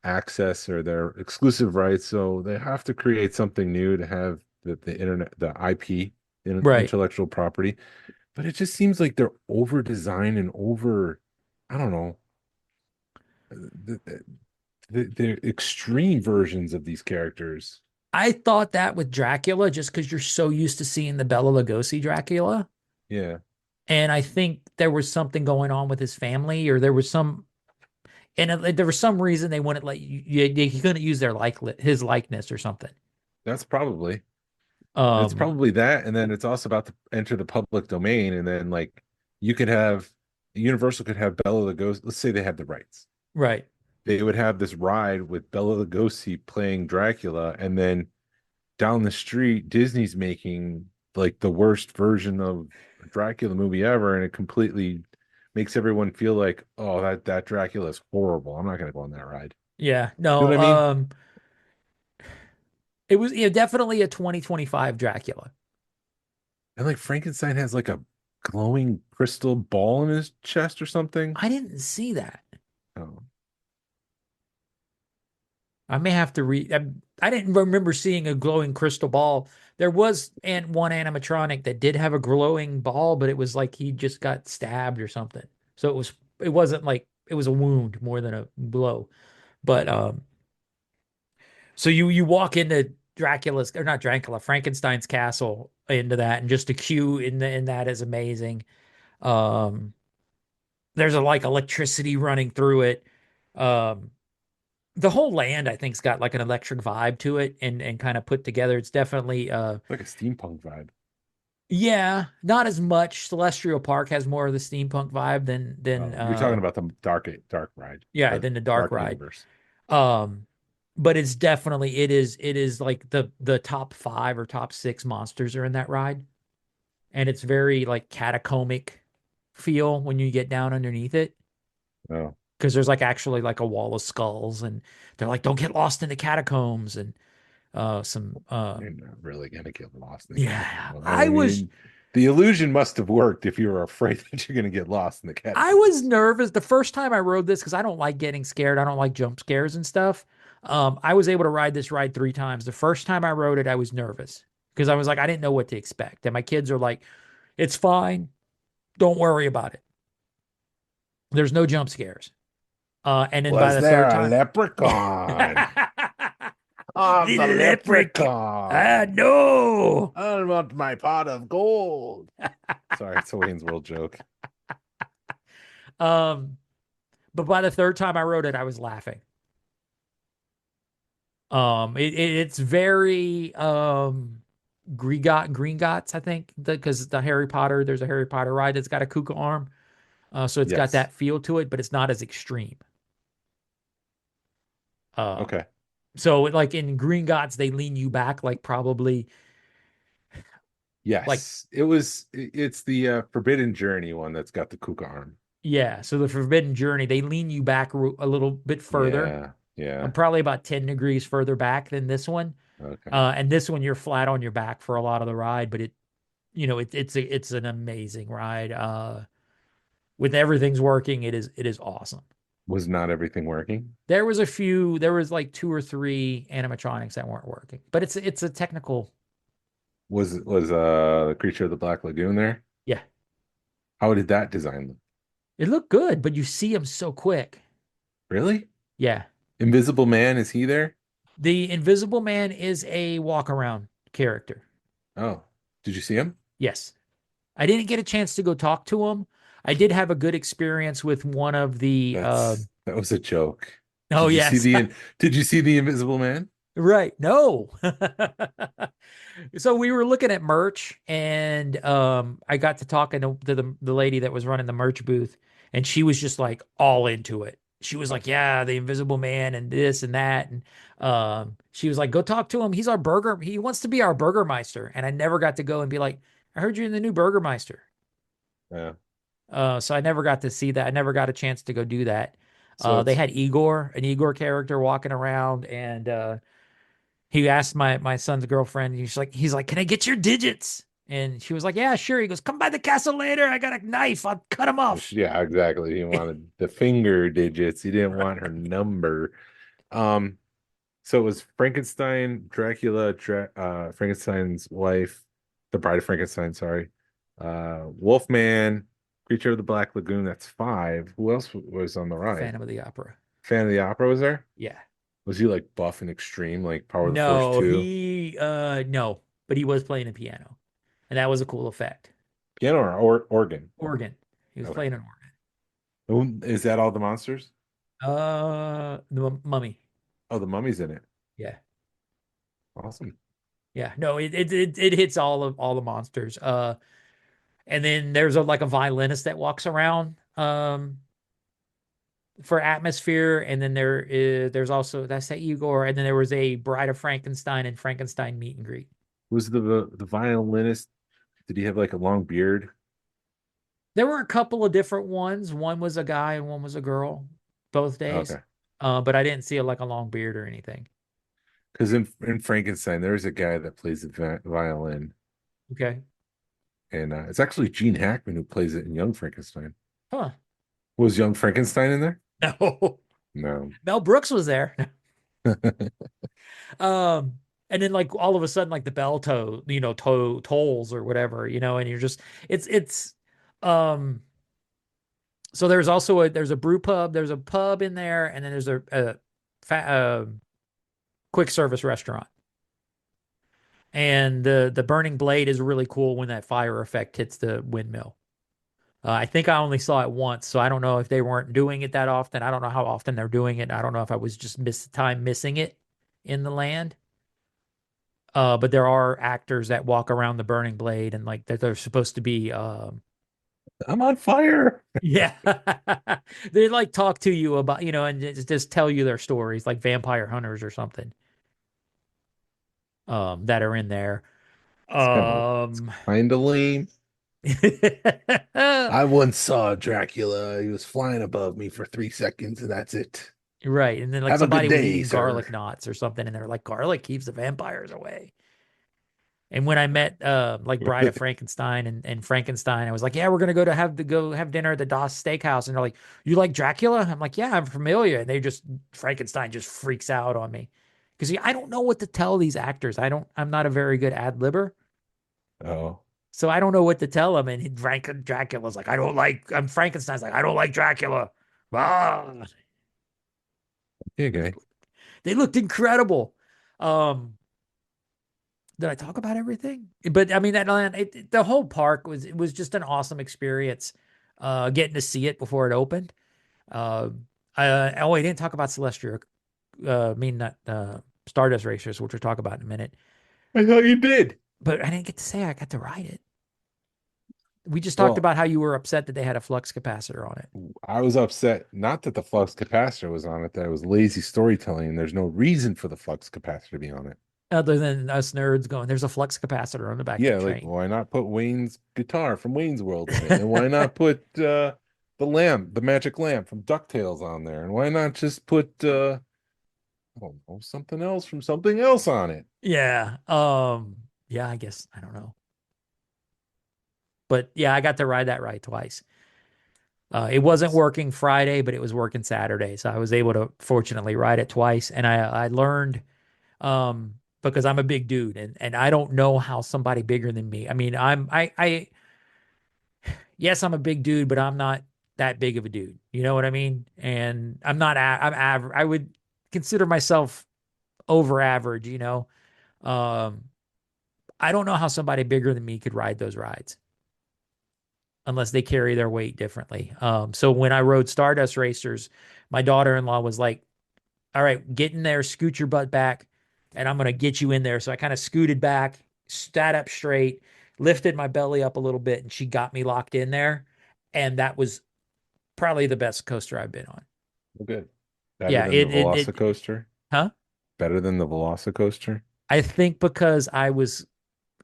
access or their exclusive rights. So they have to create something new to have the internet, the IP, intellectual property. But it just seems like they're over designed and over, I don't know. they're extreme versions of these characters. I thought that with Dracula, just because you're so used to seeing the Bela Lugosi Dracula. Yeah. And I think there was something going on with his family, or there was some, there was some reason they wouldn't let he couldn't use their his likeness or something. That's probably. It's probably that, and then it's also about to enter the public domain, and then like you could have Universal could have Bela Lugosi. Let's say they have the rights. Right. They would have this ride with Bela Lugosi playing Dracula, and then down the street, Disney's making like the worst version of a Dracula movie ever, and it completely makes everyone feel like, oh, that Dracula is horrible. I'm not going to go on that ride. Yeah. No. You know what I mean? It was definitely a 2025 Dracula. And like Frankenstein has like a glowing crystal ball in his chest or something. I didn't see that. Oh. I may have to read. I didn't remember seeing a glowing crystal ball. There was one animatronic that did have a glowing ball, but it was like he just got stabbed or something. So it wasn't like it was a wound more than a blow. But so you walk into Frankenstein's castle into that, and just the queue in that is amazing. There's like electricity running through it. The whole land, I think, has got like an electric vibe to it, and kind of put together. It's definitely like a steampunk vibe. Yeah, not as much. Celestial Park has more of the steampunk vibe than you're talking about the dark ride. Yeah, than the dark ride. Universe. But it's definitely it is like the top 5 or top 6 monsters are in that ride, and it's very like catacombic feel when you get down underneath it. Oh. Because there's like actually like a wall of skulls, and they're like, don't get lost in the catacombs, and you're not really gonna get lost in the catacombs. I mean, the illusion must have worked if you were afraid that you're gonna get lost in the catacombs. I was nervous the first time I rode this because I don't like getting scared. I don't like jump scares and stuff. I was able to ride this ride 3 times. The first time I rode it, I was nervous because I was like, I didn't know what to expect. And my kids are like, it's fine. Don't worry about it. There's no jump scares. And then by the third time, a leprechaun? I'm the leprechaun. No. I want my pot of gold. Sorry, it's a Wayne's World joke. But by the third time I rode it, I was laughing. It's very Gringotts, I think, because there's a Harry Potter ride that's got a Kuka arm. So it's got that feel to it, but it's not as extreme. Okay. So like in Gringotts, they lean you back like probably. Yes. Like it's the Forbidden Journey one that's got the Kuka arm. Yeah. So the Forbidden Journey, they lean you back a little bit further. Yeah. Probably about 10 degrees further back than this one. Okay. And this one you're flat on your back for a lot of the ride, but it's an amazing ride. With everything's working, it is awesome. Was not everything working? There was like 2 or 3 animatronics that weren't working, but it's a technical. Was the Creature of the Black Lagoon there? Yeah. How did that design look? It looked good, but you see him so quick. Really? Yeah. Invisible Man, is he there? The Invisible Man is a walk around character. Oh, did you see him? Yes. I didn't get a chance to go talk to him. I did have a good experience with one of the. That was a joke. Oh, yes. Did you see the Invisible Man? Right. No. So we were looking at merch, and I got to talking to the lady that was running the merch booth, and she was just like all into it. She was like, yeah, the Invisible Man and this and that. And she was like, go talk to him. He wants to be our Burgermeister. And I never got to go and be like, I heard you're in the new Burgermeister. Yeah. So I never got to see that. I never got a chance to go do that. So they had an Igor character walking around, and he asked my son's girlfriend, he's like, can I get your digits? And she was like, yeah, sure. He goes, come by the castle later. I got a knife. I'll cut him off. Yeah, exactly. He wanted the finger digits. He didn't want her number. So it was Frankenstein, Dracula, Frankenstein's wife, the Bride of Frankenstein, sorry. Wolfman, Creature of the Black Lagoon, that's 5. Who else was on the ride? Phantom of the Opera. Fan of the Opera was there? Yeah. Was he like buff and extreme, like Power of the Force No, 2? no, but he was playing a piano, and that was a cool effect. Piano or organ? Organ. He was Okay. playing an Is that all the monsters? organ. The Mummy. Oh, the mummy's in it. Yeah. Awesome. Yeah. No, it hits all the monsters. And then there's like a violinist that walks around for atmosphere, and then there's also that's at Igor, and then there was a Bride of Frankenstein and Frankenstein meet and greet. Was the violinist? Did he have like a long beard? There were a couple of different ones. One was a guy and one was a girl, both days. Okay. But I didn't see like a long beard or anything. Because in Frankenstein, there's a guy that plays the violin, Okay. and it's actually Gene Hackman who plays it in Young Frankenstein. Huh. Was Young Frankenstein in there? No. No. Mel Brooks was there. And then like all of a sudden, like the bell tolls or whatever, and you're just it's so there's also there's a brew pub, there's a pub in there, and then there's a quick service restaurant. And the burning blade is really cool when that fire effect hits the windmill. I think I only saw it once, so I don't know if they weren't doing it that often. I don't know how often they're doing it. I don't know if I was just missing it in the land. But there are actors that walk around the burning blade and like that they're supposed to be I'm on fire. Yeah. They like talk to you about, and just tell you their stories like vampire hunters or something. That are in there. It's kind of lame. I once saw Dracula. He was flying above me for 3 seconds, and that's it. Right. And then like Have a somebody good was day, eating sir. garlic knots or something, and they're like, garlic keeps the vampires away. And when I met like Bride of Frankenstein and Frankenstein, I was like, yeah, we're gonna go have dinner at the Das Steakhouse. And they're like, you like Dracula? I'm like, yeah, I'm familiar. And Frankenstein just freaks out on me. Because I don't know what to tell these actors. I'm not a very good ad-libber. Oh. So I don't know what to tell him. And Dracula's like, Frankenstein's like, I don't like Dracula. Ah. Okay. They looked incredible. Did I talk about everything? But I mean, the whole park was just an awesome experience. Getting to see it before it opened. I didn't talk about Celestial. Stardust Racers, which we'll talk about in a minute. I thought you did. But I didn't get to say I got to ride it. We just talked about how you were upset that they had a flux capacitor on it. I was upset, not that the flux capacitor was on it, that it was lazy storytelling, and there's no reason for the flux capacitor to be on it. Other than us nerds going, there's a flux capacitor on the back of the train. Yeah, like, why not put Wayne's guitar from Wayne's World in it? And why not put the magic lamp from DuckTales on there? And why not just put, I don't know, something else from something else on it? Yeah. Yeah, I guess, I don't know. But yeah, I got to ride that ride twice. It wasn't working Friday, but it was working Saturday. So I was able to fortunately ride it twice. And I learned, because I'm a big dude and I don't know how somebody bigger than me. I mean, yes, I'm a big dude, but I'm not that big of a dude. You know what I mean? And I'm average. I would consider myself over average, I don't know how somebody bigger than me could ride those rides unless they carry their weight differently. So when I rode Stardust Racers, my daughter-in-law was like, all right, get in there, scoot your butt back, and I'm going to get you in there. So I kind of scooted back, sat up straight, lifted my belly up a little bit, and she got me locked in there. And that was probably the best coaster I've been on. Well, good. Better Yeah, than the Velocicoaster? Huh? Better than the Velocicoaster? I think because I was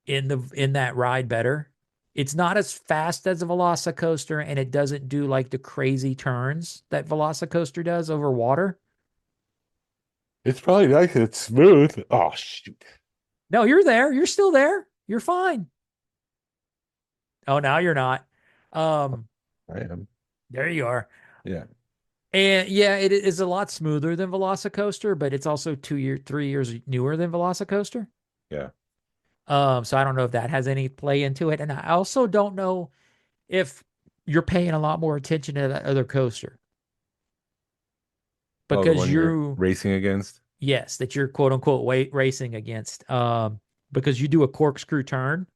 in that ride better. It's not as fast as a Velocicoaster, and it doesn't do like the crazy turns that Velocicoaster does over water. It's probably nice. It's smooth. Oh, shoot. No, you're there. You're still there. You're fine. Oh, now you're not. I am. There you are. Yeah. And yeah, it is a lot smoother than Velocicoaster, but it's also 3 years newer than Velocicoaster. Yeah. So I don't know if that has any play into it. And I also don't know if you're paying a lot more attention to that other coaster. Oh, the because one you're racing against? yes, that you're quote unquote racing against. Because you do a corkscrew turn,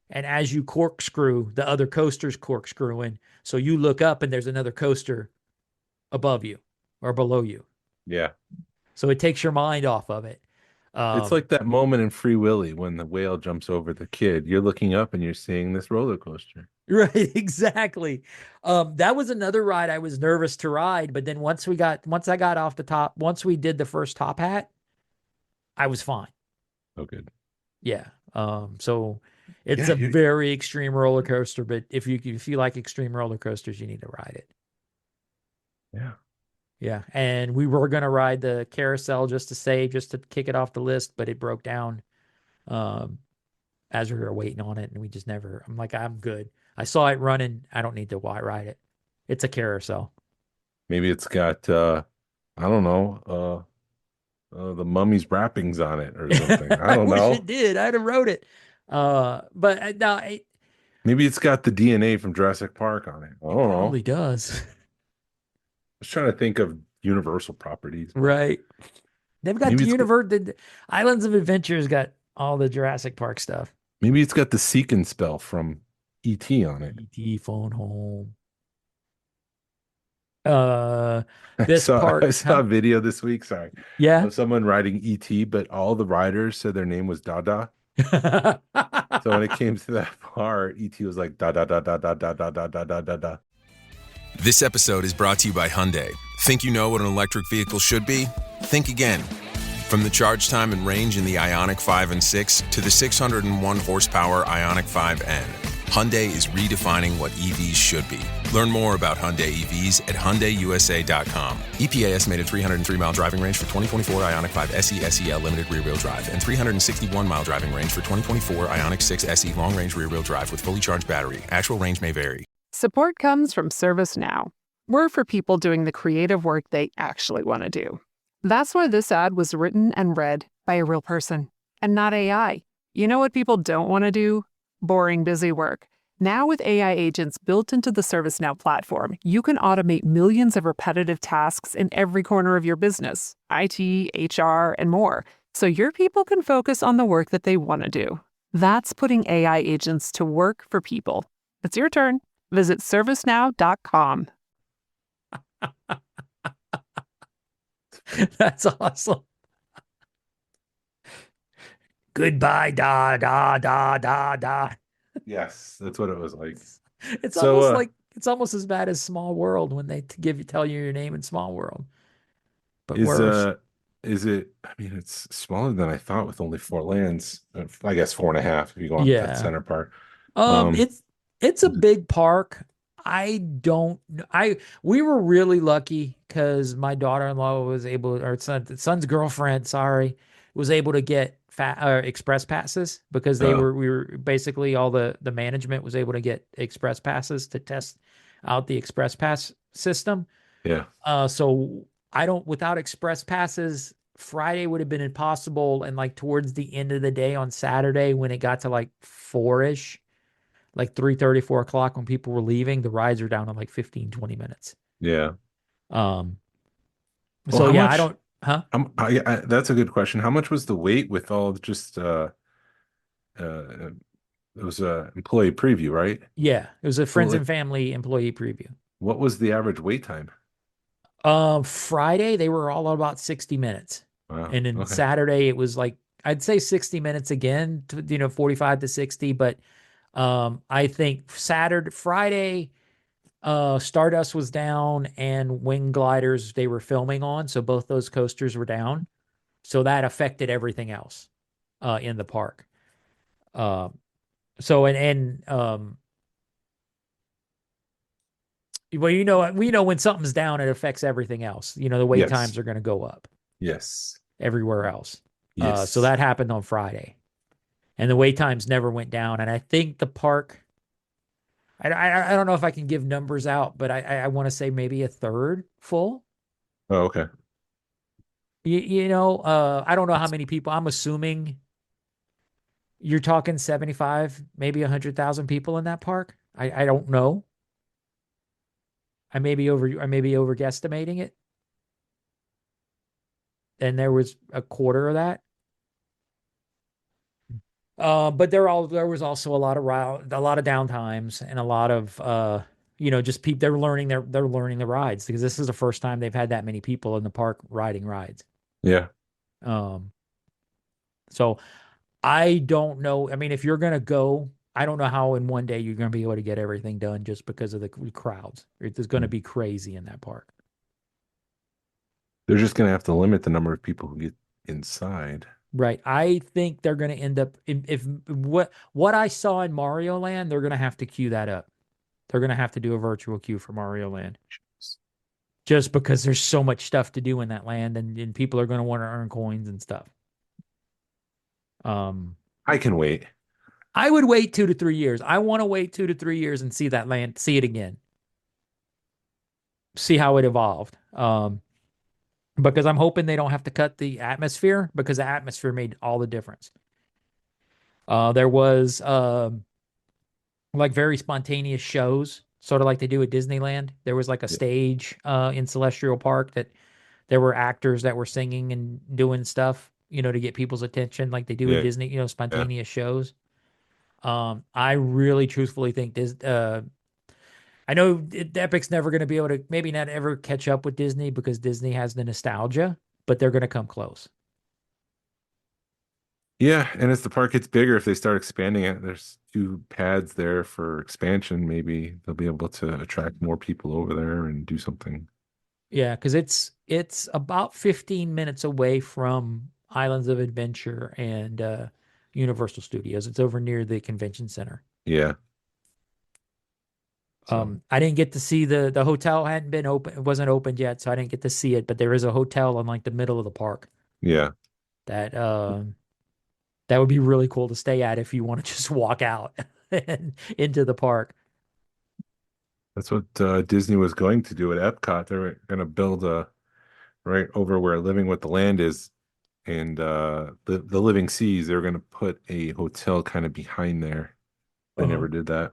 and as you corkscrew, the other coaster's corkscrewing. So you look up and there's another coaster above you or below you. Yeah. So it takes your mind off of it. It's like that moment in Free Willy when the whale jumps over the kid. You're looking up and you're seeing this roller coaster. Right, exactly. That was another ride I was nervous to ride, but then once I got off the top, once we did the first top hat, I was fine. Oh, good. Yeah. So it's a very extreme roller coaster, but if you like extreme roller coasters, you need to ride it. Yeah. Yeah. And we were gonna ride the carousel just to kick it off the list, but it broke down as we were waiting on it, and we just never. I'm like, I'm good. I saw it running. I don't need to ride it. It's a carousel. Maybe it's got I don't know, the mummy's wrappings on it or something. I don't know. Wish it did. I'd have wrote it. But no, maybe it's got the DNA from Jurassic Park on it. I don't know. Probably does. I was trying to think of Universal properties. Right. They've got the Islands of Adventure's got all the Jurassic Park stuff. Maybe it's got the seek and spell from E.T. on it. E.T. phone home. I saw a video this week, sorry. Yeah. Of someone riding E.T., but all the riders said their name was Dada. So when it came to that part, E.T. was like da da da da da da da da da da da da. This episode is brought to you by Hyundai. Think you know what an electric vehicle should be? Think again. From the charge time and range in the Ioniq 5 and 6 to the 601 horsepower Ioniq 5N, Hyundai is redefining what EVs should be. Learn more about Hyundai EVs at HyundaiUSA.com. EPA estimated 303-mile driving range for 2024 Ioniq 5 SE SEL limited rear-wheel drive and 361-mile driving range for 2024 Ioniq 6 SE long-range rear-wheel drive with fully charged battery. Actual range may vary. Support comes from ServiceNow. We're for people doing the creative work they actually want to do. That's why this ad was written and read by a real person and not AI. You know what people don't want to do? Boring, busy work. Now with AI agents built into the ServiceNow platform, you can automate millions of repetitive tasks in every corner of your business, IT, HR, and more, so your people can focus on the work that they want to do. That's putting AI agents to work for people. It's your turn. Visit servicenow.com. That's awesome. Goodbye, da da da da da. Yes, that's what it was like. It's almost like it's almost as bad as Small World when they tell you your name in Small World. But worse. Is it? I mean, it's smaller than I thought with only 4 lanes. I guess 4.5 if you go on that center park. It's a big park. We were really lucky because my daughter-in-law was able, or son's girlfriend, was able to get express passes because we were basically all the management was able to get express passes to test out the express pass system. Yeah. So without express passes, Friday would have been impossible. And like towards the end of the day on Saturday, when it got to like 4-ish, like 3:30, 4 o'clock when people were leaving, the rides are down to like 15, 20 minutes. Yeah. I don't, huh? That's a good question. How much was the wait with all just, it was a employee preview, right? Yeah. It was a friends and family employee preview. What was the average wait time? Friday, they were all about 60 minutes. Wow. And then Saturday, it was like, I'd say 60 minutes again, 45 to 60, but I think Friday, Stardust was down and Wing Gliders they were filming on, so both those coasters were down. So that affected everything else in the park. Well, we know when something's down, it affects everything else. The wait times are going to go up. Yes. Everywhere else. Yes. So that happened on Friday. And the wait times never went down. And I think the park, I don't know if I can give numbers out, but I want to say maybe a third full. Oh, okay. I don't know how many people. I'm assuming you're talking 75, maybe 100,000 people in that park. I don't know. I may be over guesstimating it. and there was a quarter of that. But there was also a lot of downtimes and a lot of just people. They're learning the rides because this is the first time they've had that many people in the park riding rides. Yeah. So I don't know. I mean, if you're gonna go, I don't know how in one day you're gonna be able to get everything done just because of the crowds. It's gonna be crazy in that park. They're just going to have to limit the number of people who get inside. Right. I think they're going to end up if what I saw in Mario Land, they're going to have to queue that up. They're going to have to do a virtual queue for Mario Land. Just because there's so much stuff to do in that land and people are going to want to earn coins and stuff. I can wait. I would wait 2 to 3 years. I want to wait 2 to 3 years and see that land, see it again. See how it evolved. Because I'm hoping they don't have to cut the atmosphere because the atmosphere made all the difference. There was like very spontaneous shows, sort of like they do at Disneyland. There was like a stage in Celestial Park that there were actors that were singing and doing stuff, to get people's attention like they do at Disney, spontaneous shows. I really truthfully think this I know Epic's never going to be able to, maybe not ever catch up with Disney because Disney has the nostalgia, but they're going to come close. Yeah, and as the park gets bigger, if they start expanding it, there's 2 pads there for expansion. Maybe they'll be able to attract more people over there and do something. Yeah, because it's about 15 minutes away from Islands of Adventure and Universal Studios. It's over near the convention center. Yeah. I didn't get to see the hotel hadn't been open. It wasn't opened yet, so I didn't get to see it. But there is a hotel in like the middle of the park. Yeah. That would be really cool to stay at if you want to just walk out and into the park. That's what Disney was going to do at Epcot. They were going to build right over where Living with the Land is, and the Living Seas. They were going to put a hotel kind of behind there. They never did that,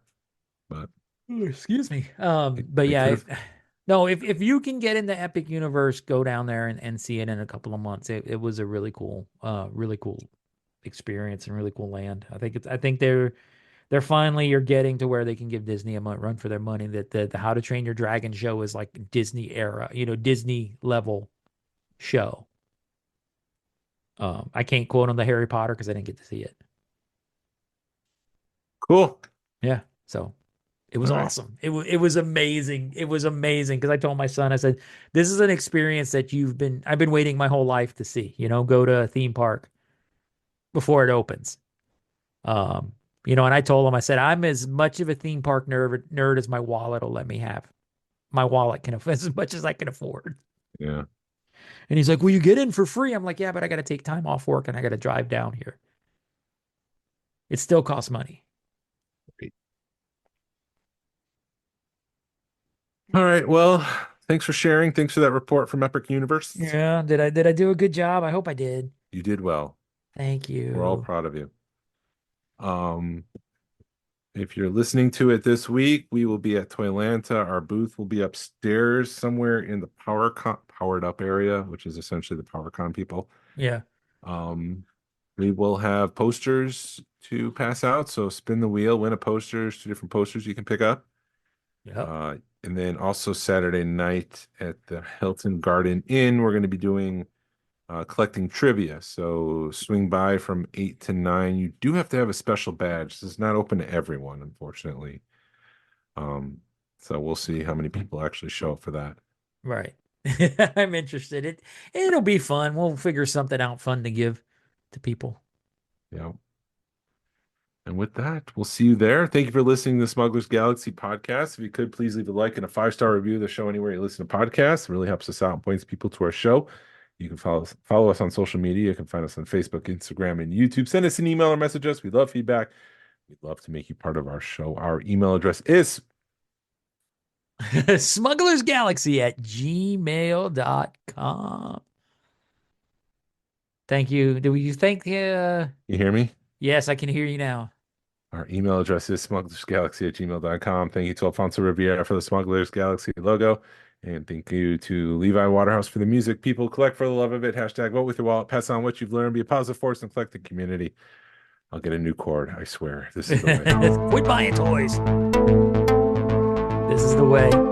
but. Excuse me. But yeah, if you can get in the Epic universe, go down there and see it in a couple of months. It was a really cool experience and really cool land. I think they're finally you're getting to where they can give Disney a run for their money. That the How to Train Your Dragon show is like Disney era, Disney level show. I can't quote on the Harry Potter because I didn't get to see it. Cool. Yeah. So. It was awesome. It was amazing. It was amazing because I told my son, I said, this is an experience that I've been waiting my whole life to see, go to a theme park before it opens. And I told him, I said, I'm as much of a theme park nerd as my wallet will let me have. My wallet can as much as I can afford. Yeah. And he's like, will you get in for free? I'm like, yeah, but I got to take time off work and I got to drive down here. It still costs money. All right. Well, thanks for sharing. Thanks for that report from Epic Universe. Yeah. Did I do a good job? I hope I did. You did well. Thank you. We're all proud of you. If you're listening to it this week, we will be at Toylanta. Our booth will be upstairs somewhere in the powered up area, which is essentially the PowerCon people. Yeah. We will have posters to pass out. So spin the wheel, win a poster. 2 different posters you can pick up. Yeah. And then also Saturday night at the Hilton Garden Inn, we're going to be doing collecting trivia. So swing by from 8 to 9. You do have to have a special badge. This is not open to everyone, unfortunately. So we'll see how many people actually show up for that. Right. I'm interested. It'll be fun. We'll figure something out fun to give to people. Yeah. And with that, we'll see you there. Thank you for listening to the Smugglers Galaxy podcast. If you could, please leave a like and a 5-star review of the show anywhere you listen to podcasts. It really helps us out and points people to our show. You can follow us on social media. You can find us on Facebook, Instagram, and YouTube. Send us an email or message us. We love feedback. We'd love to make you part of our show. Our email address is smugglersgalaxy@gmail.com. Thank you. Do you thank You hear me? Yes, I can hear you now. Our email address is smugglersgalaxy@gmail.com. Thank you to Alfonso Riviera for the Smugglers Galaxy logo. And thank you to Levi Waterhouse for the music. People, collect for the love of it. Hashtag vote with your wallet. Pass on what you've learned. Be a positive force and collect the community. I'll get a new cord. I swear. This is the way. Quit buying toys. This is the way.